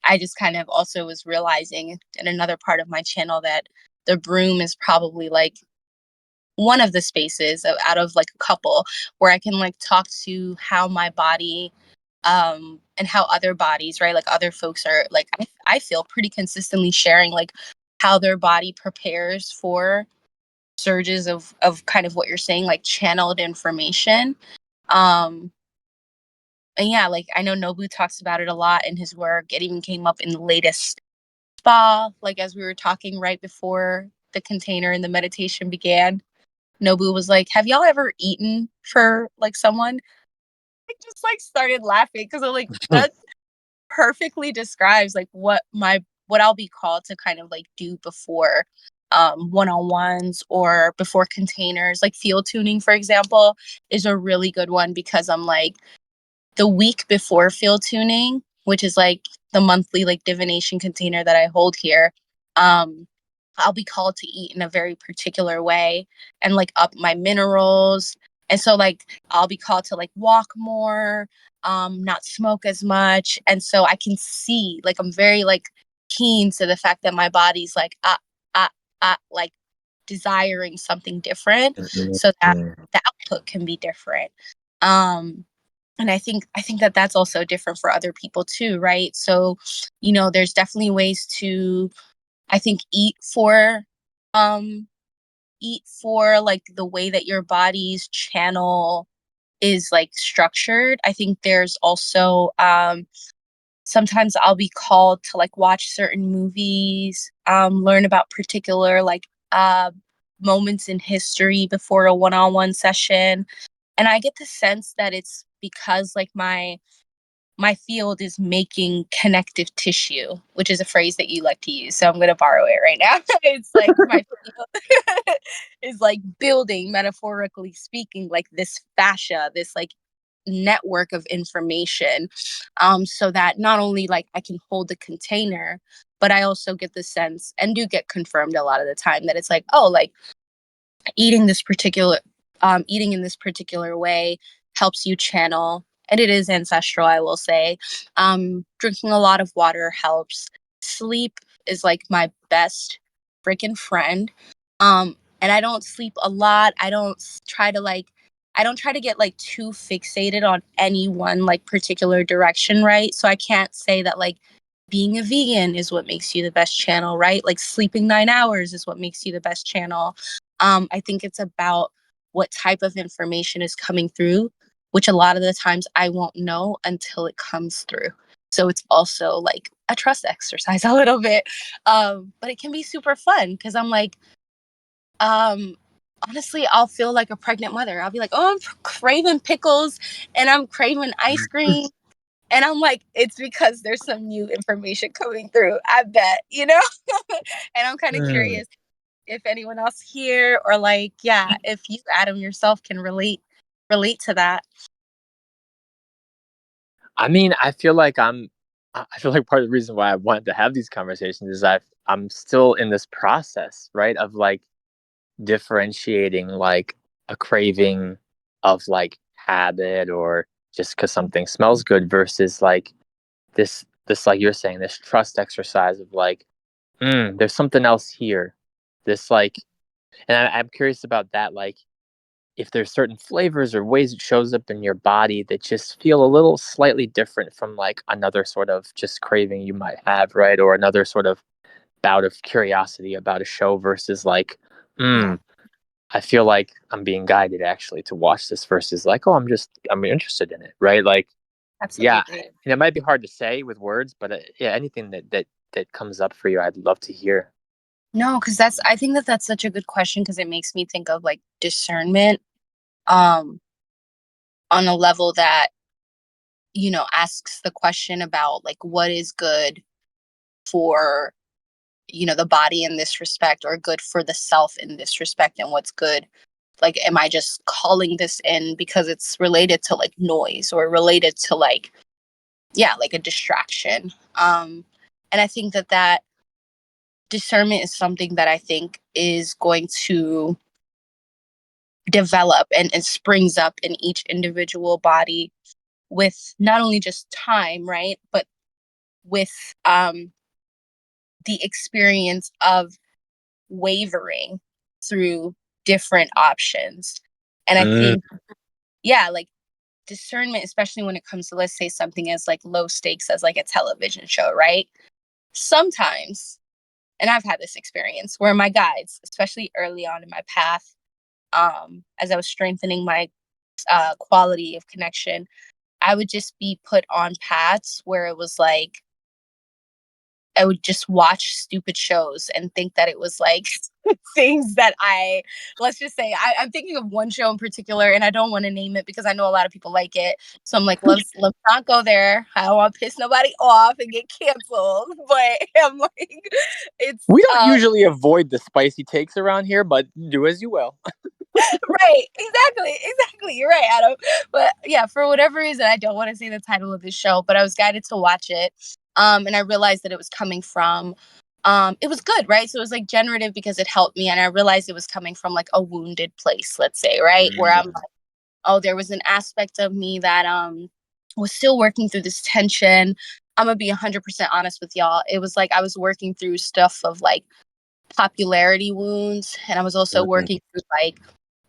I just kind of also was realizing in another part of my channel that the broom is probably like one of the spaces out of like a couple where I can like talk to how my body and how other bodies, right, like other folks are like I feel pretty consistently sharing like how their body prepares for surges of kind of what you're saying, like channeled information. um and yeah, like I know Nobu talks about it a lot in his work. It even came up in the latest spa, like as we were talking right before the container and the meditation began. Nobu was like, have y'all ever eaten for like someone? I just like started laughing because I'm like, that perfectly describes like what I'll be called to kind of like do before one-on-ones or before containers. Like field tuning, for example, is a really good one because I'm like the week before field tuning, which is like the monthly like divination container that I hold here. I'll be called to eat in a very particular way and like up my minerals. And so like I'll be called to like walk more, not smoke as much. And so I can see like I'm very like keen to the fact that my body's like like desiring something different so that the output can be different. Um and I think that that's also different for other people too, right? So, there's definitely ways to I think um eat for like the way that your body's channel is like structured. I think there's also sometimes I'll be called to like watch certain movies, learn about particular like moments in history before a one-on-one session. And I get the sense that it's because like my field is making connective tissue, which is a phrase that you like to use. So I'm going to borrow it right now. It's like my field is like building, metaphorically speaking, like this fascia, this like network of information, so that not only like I can hold the container, but I also get the sense and do get confirmed a lot of the time that it's like, oh, like eating this particular eating in this particular way helps you channel, and it is ancestral, I will say. Drinking a lot of water helps. Sleep is like my best freaking friend. And I don't sleep a lot. I don't try to get like too fixated on any one like particular direction, right? So I can't say that like being a vegan is what makes you the best channel, right? Like sleeping 9 hours is what makes you the best channel. I think it's about what type of information is coming through, which a lot of the times I won't know until it comes through. So it's also like a trust exercise a little bit. But it can be super fun because I'm like, um, honestly, I'll feel like a pregnant mother. I'll be like, oh, I'm craving pickles and I'm craving ice cream. And I'm like, it's because there's some new information coming through. I bet, and I'm kind of Mm. curious if anyone else here, or like, yeah, if you, Adam, yourself can relate to that. I mean, I feel like part of the reason why I wanted to have these conversations is I'm still in this process, right, of like differentiating like a craving of like habit or just because something smells good versus like this like you're saying, this trust exercise of like, there's something else here. This like, and I'm curious about that. Like, if there's certain flavors or ways it shows up in your body that just feel a little slightly different from like another sort of just craving you might have, right? Or another sort of bout of curiosity about a show versus like, Yeah, I feel like I'm being guided actually to watch this versus like, oh, I'm interested in it, right? Like, yeah, absolutely. and it might be hard to say with words, but yeah, anything that comes up for you, I'd love to hear. No, because I think that's such a good question, because it makes me think of like discernment, um, on a level that, asks the question about like what is good for, the body in this respect, or good for the self in this respect, and what's good. Like, am I just calling this in because it's related to like noise, or related to like, yeah, like a distraction? And I think that discernment is something that I think is going to develop, and springs up in each individual body with not only just time, right, but with the experience of wavering through different options. And I Mm, think, yeah, like discernment, especially when it comes to, let's say, something as like low stakes as like a television show, right? Sometimes, and I've had this experience where my guides, especially early on in my path, as I was strengthening my quality of connection, I would just be put on paths where it was like I would just watch stupid shows and think that it was like things that let's just say, I'm thinking of one show in particular, and I don't want to name it because I know a lot of people like it. So I'm like, let's not go there. I don't want to piss nobody off and get canceled. But I'm like, it's we don't usually avoid the spicy takes around here, but do as you will. right, exactly. You're right, Adam. But yeah, for whatever reason, I don't want to say the title of this show, but I was guided to watch it. And I realized that it was coming from, it was good, right? So it was like generative because it helped me. And I realized it was coming from like a wounded place, let's say, right? Where I'm Mm, like, oh, there was an aspect of me that was still working through this tension. I'm gonna be 100% honest with y'all. It was like I was working through stuff of like popularity wounds, and I was also mm, working through like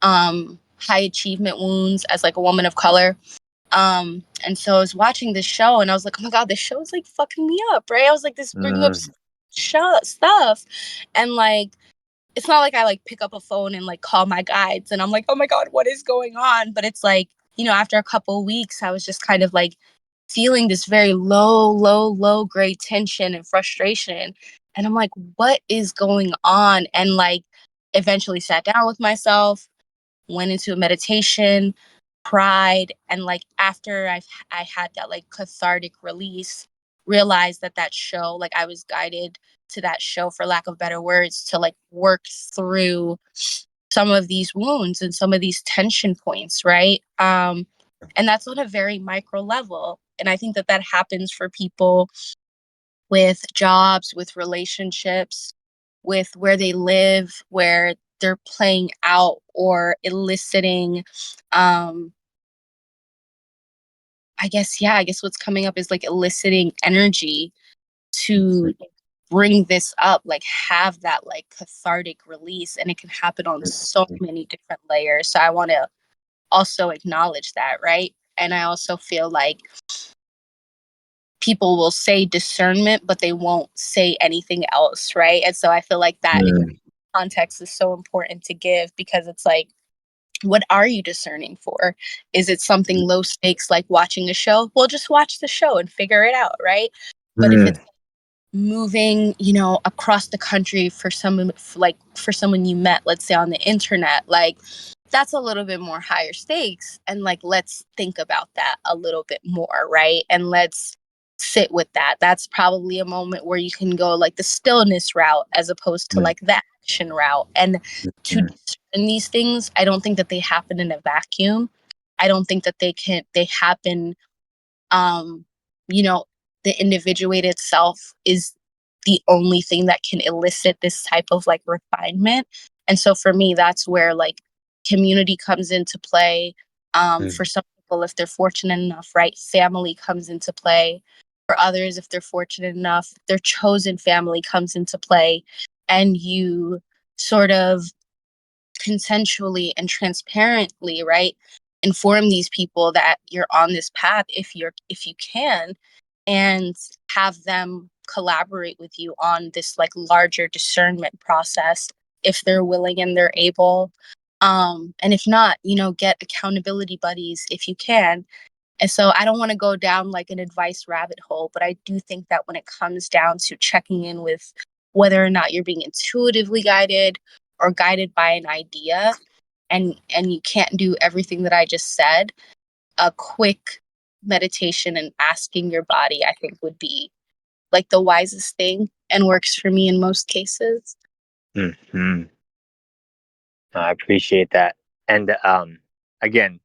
high achievement wounds as like a woman of color. And so I was watching this show, and I was like, oh my god, this show is like fucking me up, right? I was like, this is bringing up mm, stuff. And like, it's not like I like pick up a phone and like call my guides and I'm like, oh my god, what is going on? But it's like, after a couple of weeks, I was just kind of like feeling this very low grade tension and frustration. And I'm like, what is going on? And like, eventually sat down with myself, went into a meditation, cried, and like after I had that like cathartic release, realized that show, like I was guided to that show, for lack of better words, to like work through some of these wounds and some of these tension points, right? And that's on a very micro level. And I think that happens for people with jobs, with relationships, with where they live, where they're playing out or eliciting, um I guess what's coming up is like eliciting energy to bring this up, like have that like cathartic release, and it can happen on so many different layers. So I want to also acknowledge that, right? And I also feel like people will say discernment, but they won't say anything else, right? And so I feel like that mm, context is so important to give, because it's like, what are you discerning for? Is it something low stakes like watching a show? Well, just watch the show and figure it out, right? But if it's mm, moving, across the country for someone, like for someone you met, let's say on the internet, like that's a little bit more higher stakes. And like, let's think about that a little bit more, right? And let's sit with that. That's probably a moment where you can go like the stillness route as opposed to like the action route. And to Mhm. discern these things, I don't think that they happen in a vacuum. I don't think that they happen, um, you know, the individuated self is the only thing that can elicit this type of like refinement. And so for me, that's where like community comes into play. For some people, if they're fortunate enough, right, family comes into play. For others, if they're fortunate enough, their chosen family comes into play. And you sort of consensually and transparently, right, inform these people that you're on this path if you can, and have them collaborate with you on this like larger discernment process if they're willing and they're able. And if not, get accountability buddies if you can. And so I don't want to go down like an advice rabbit hole, but I do think that when it comes down to checking in with whether or not you're being intuitively guided or guided by an idea, and you can't do everything that I just said, a quick meditation and asking your body, I think, would be like the wisest thing and works for me in most cases. Mhm. I appreciate that. And again,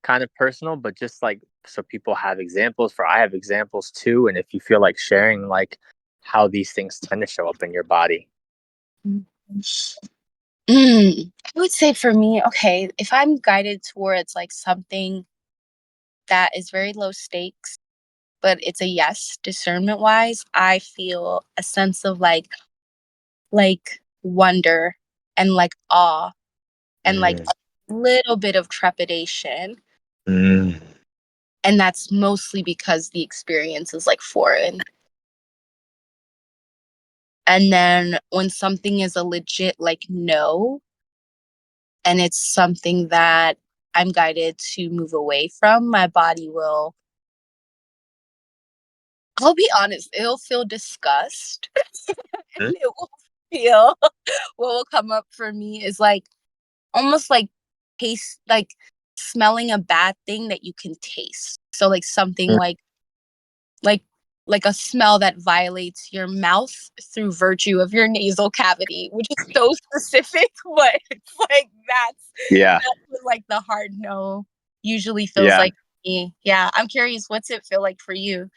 kind of personal, but just like so people have examples for I have examples too. And if you feel like sharing like how these things tend to show up in your body. I would say for me, okay, if I'm guided towards like something that is very low stakes, but it's a yes, discernment wise, I feel a sense of like wonder and like awe and like Mm. a little bit of trepidation. Mm. And that's mostly because the experience is like foreign. And then when something is a legit like no, and it's something that I'm guided to move away from, my body will, I'll be honest, it'll feel disgust. And Mm. it will feel, what will come up for me is like almost like taste, like smelling a bad thing that you can taste. So like something like like a smell that violates your mouth through virtue of your nasal cavity, which is so specific, but it's like Yeah. that's what like the hard no usually feels Yeah. like to me. Yeah, I'm curious, what's it feel like for you?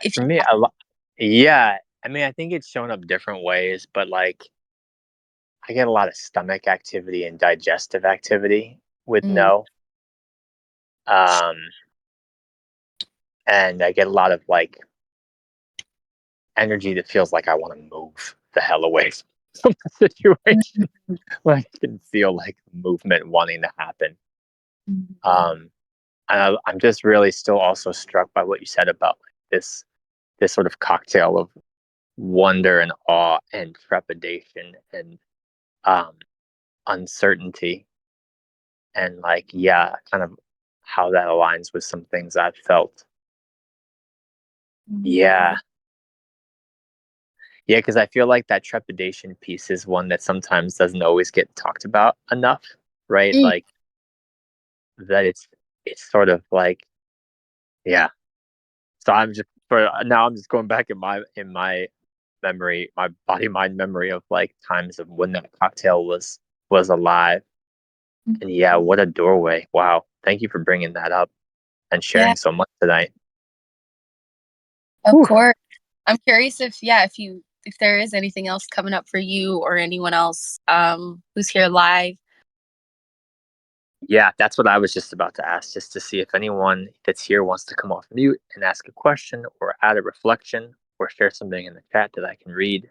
If For you me, a lot. Yeah. I mean, I think it's shown up different ways, but like I get a lot of stomach activity and digestive activity with mm, no. Um, and I get a lot of like energy that feels like I want to move the hell away from the situation. Like I can feel like movement wanting to happen. mm, Um, and I'm just really still also struck by what you said about like this sort of cocktail of wonder and awe and trepidation and um, uncertainty and like yeah, kind of how that aligns with some things I've felt. Yeah, yeah, because I feel like that trepidation piece is one that sometimes doesn't always get talked about enough, right? mm, Like that it's sort of like yeah. So I'm just for now I'm just going back in my memory, my body mind memory of like times of when that cocktail was alive. mm. And yeah, what a doorway. Wow. Thank you for bringing that up and Yeah, sharing so much tonight. of Whew. course. I'm curious if if there is anything else coming up for you or anyone else who's here live. Yeah, that's what I was just about to ask, just to see if anyone that's here wants to come off mute and ask a question or add a reflection or share something in the chat that I can read.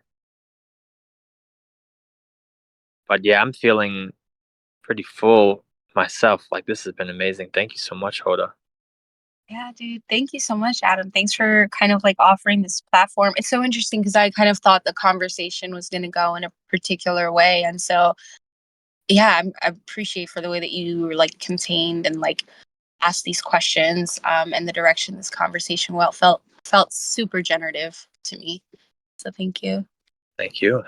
But yeah, I'm feeling pretty full myself. Like this has been amazing. Thank you so much, Hoda. Yeah, dude. Thank you so much, Adam. Thanks for kind of like offering this platform. It's so interesting because I kind of thought the conversation was going to go in a particular way. And so, yeah, I appreciate for the way that you were like contained and like asked these questions, and the direction this conversation felt super generative to me. So thank you. Thank you.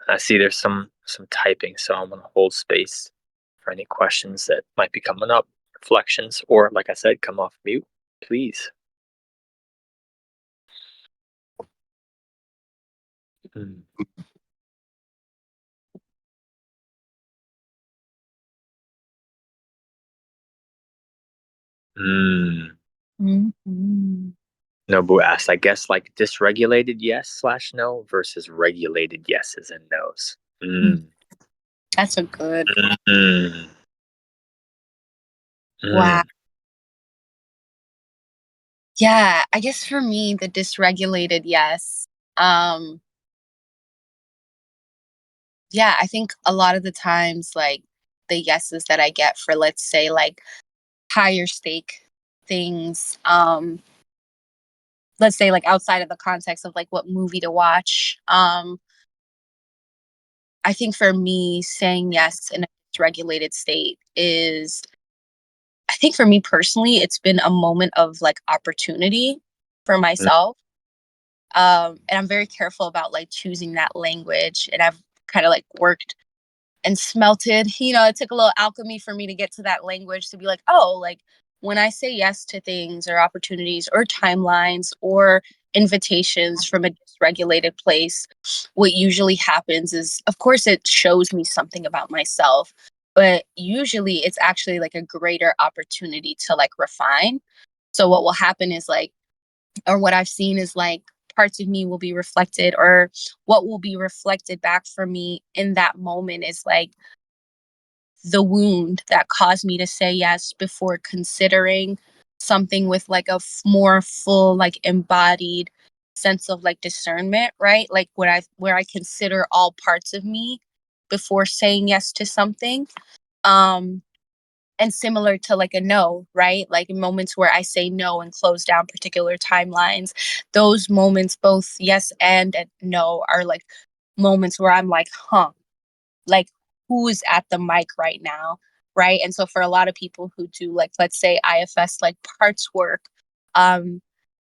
I see there's some typing, so I'm gonna hold space for any questions that might be coming up. reflections, or like I said, come off mute, please. Mm. Mm. Mhm. Nobu asked, I guess, like dysregulated yes slash no versus regulated yeses and nos. Mm. Mm. That's a good. Mm. Wow. Mm. Yeah, I guess for me, the dysregulated yes. Um, yeah, I think a lot of the times, like the yeses that I get for, let's say, like higher stake things, let's say like outside of the context of like what movie to watch. I think for me, saying yes in a dysregulated state is, I think for me personally, it's been a moment of like opportunity for myself. And I'm very careful about like choosing that language. And I've kind of like worked and smelted, it took a little alchemy for me to get to that language to be like, oh, like when I say yes to things or opportunities or timelines or invitations from a dysregulated place, what usually happens is, of course, it shows me something about myself, but usually it's actually like a greater opportunity to like refine. So what will happen is like, or what I've seen is like parts of me will be reflected, or what will be reflected back for me in that moment is like the wound that caused me to say yes before considering something with like a more full, like embodied sense of like discernment, right? Like where I consider all parts of me before saying yes to something. Um, and similar to like a no, right? Like in moments where I say no and close down particular timelines, those moments, both yes and no, are like moments where I'm like, huh, like who's at the mic right now, right? And so for a lot of people who do like, let's say IFS like parts work, um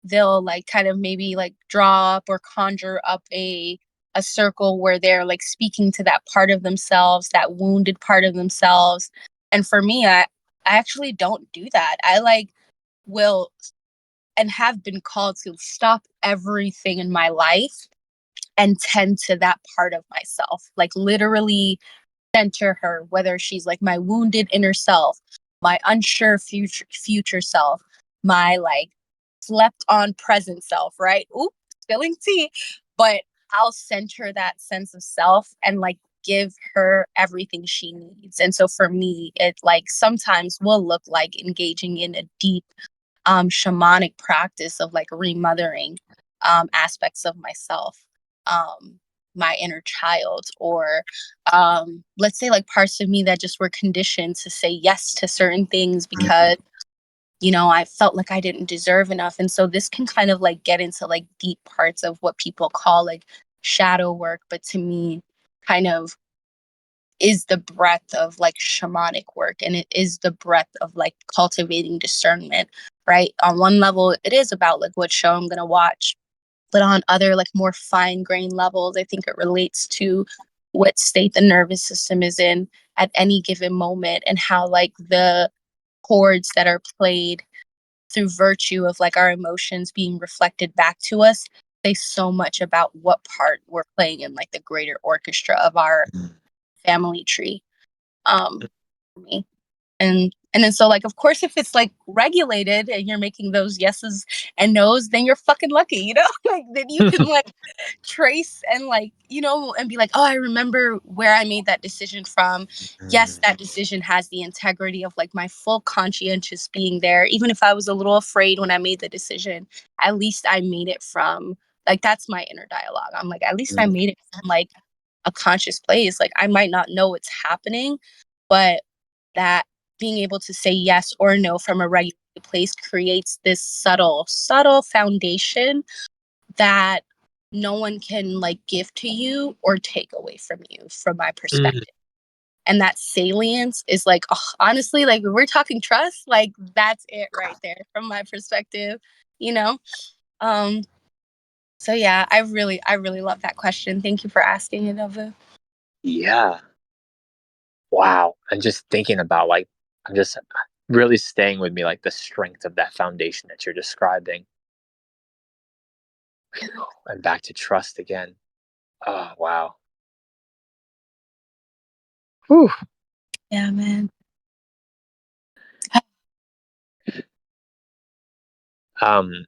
they'll like kind of maybe like draw up or conjure up a circle where they're like speaking to that part of themselves, that wounded part of themselves. And for me, I actually don't do that. I like will and have been called to stop everything in my life and tend to that part of myself, like literally center her, whether she's like my wounded inner self, my unsure future self, my like slept on present self, right? Oop, spilling tea. But I'll center that sense of self and like give her everything she needs. And so for me, it like sometimes will look like engaging in a deep shamanic practice of like remothering aspects of myself, um, my inner child, or let's say like parts of me that just were conditioned to say yes to certain things because I felt like I didn't deserve enough. And so this can kind of like get into like deep parts of what people call like shadow work, but to me, kind of is the breadth of like shamanic work, and it is the breadth of like cultivating discernment, right? On one level it is about like what show I'm going to watch, but on other like more fine grained levels I think it relates to what state the nervous system is in at any given moment, and how like the chords that are played through virtue of like our emotions being reflected back to us say so much about what part we're playing in like the greater orchestra of our family tree, for me. And then so like of course if it's like regulated and you're making those yeses and nos, then you're fucking lucky, like then you can like trace and like and be like, oh, I remember where I made that decision from. Yes, that decision has the integrity of like my full conscientious being there, even if I was a little afraid when I made the decision. At least I made it from, like, that's my inner dialogue. I'm like, at least I made it from like a conscious place. Like I might not know what's happening, but that being able to say yes or no from a regular place creates this subtle foundation that no one can like give to you or take away from you, from my Mm. perspective. And that salience is like, oh, honestly, like if we're talking trust, like that's it right there from my perspective, you know? Um, so yeah, I really love that question. Thank you for asking it, Nova. Yeah. Wow. I'm just thinking about like, I'm just really staying with me, like the strength of that foundation that you're describing. And back to trust again. Oh, wow. Whew. Yeah, man. Um,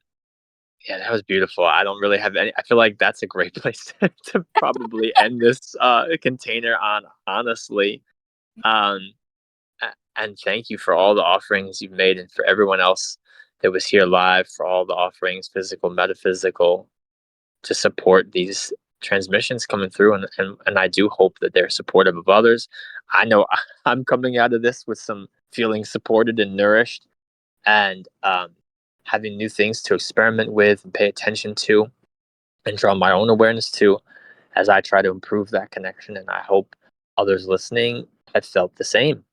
yeah, that was beautiful. I don't really have any. I feel like that's a great place to probably end this container on, honestly. Um, and thank you for all the offerings you've made, and for everyone else that was here live, for all the offerings, physical, metaphysical, to support these transmissions coming through. And I do hope that they're supportive of others. I know I'm coming out of this with some feeling supported and nourished, and having new things to experiment with and pay attention to and draw my own awareness to as I try to improve that connection. And I hope others listening have felt the same.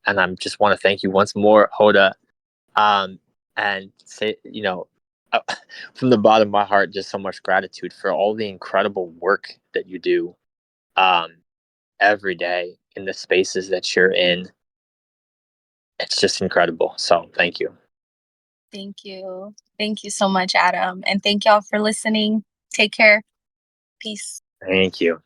And I just want to thank you once more, Hoda, um, and say, uh, from the bottom of my heart, just so much gratitude for all the incredible work that you do um, every day in the spaces that you're in. It's just incredible. So thank you. Thank you. Thank you so much, Adam. And thank y'all for listening. Take care. Peace. Thank you.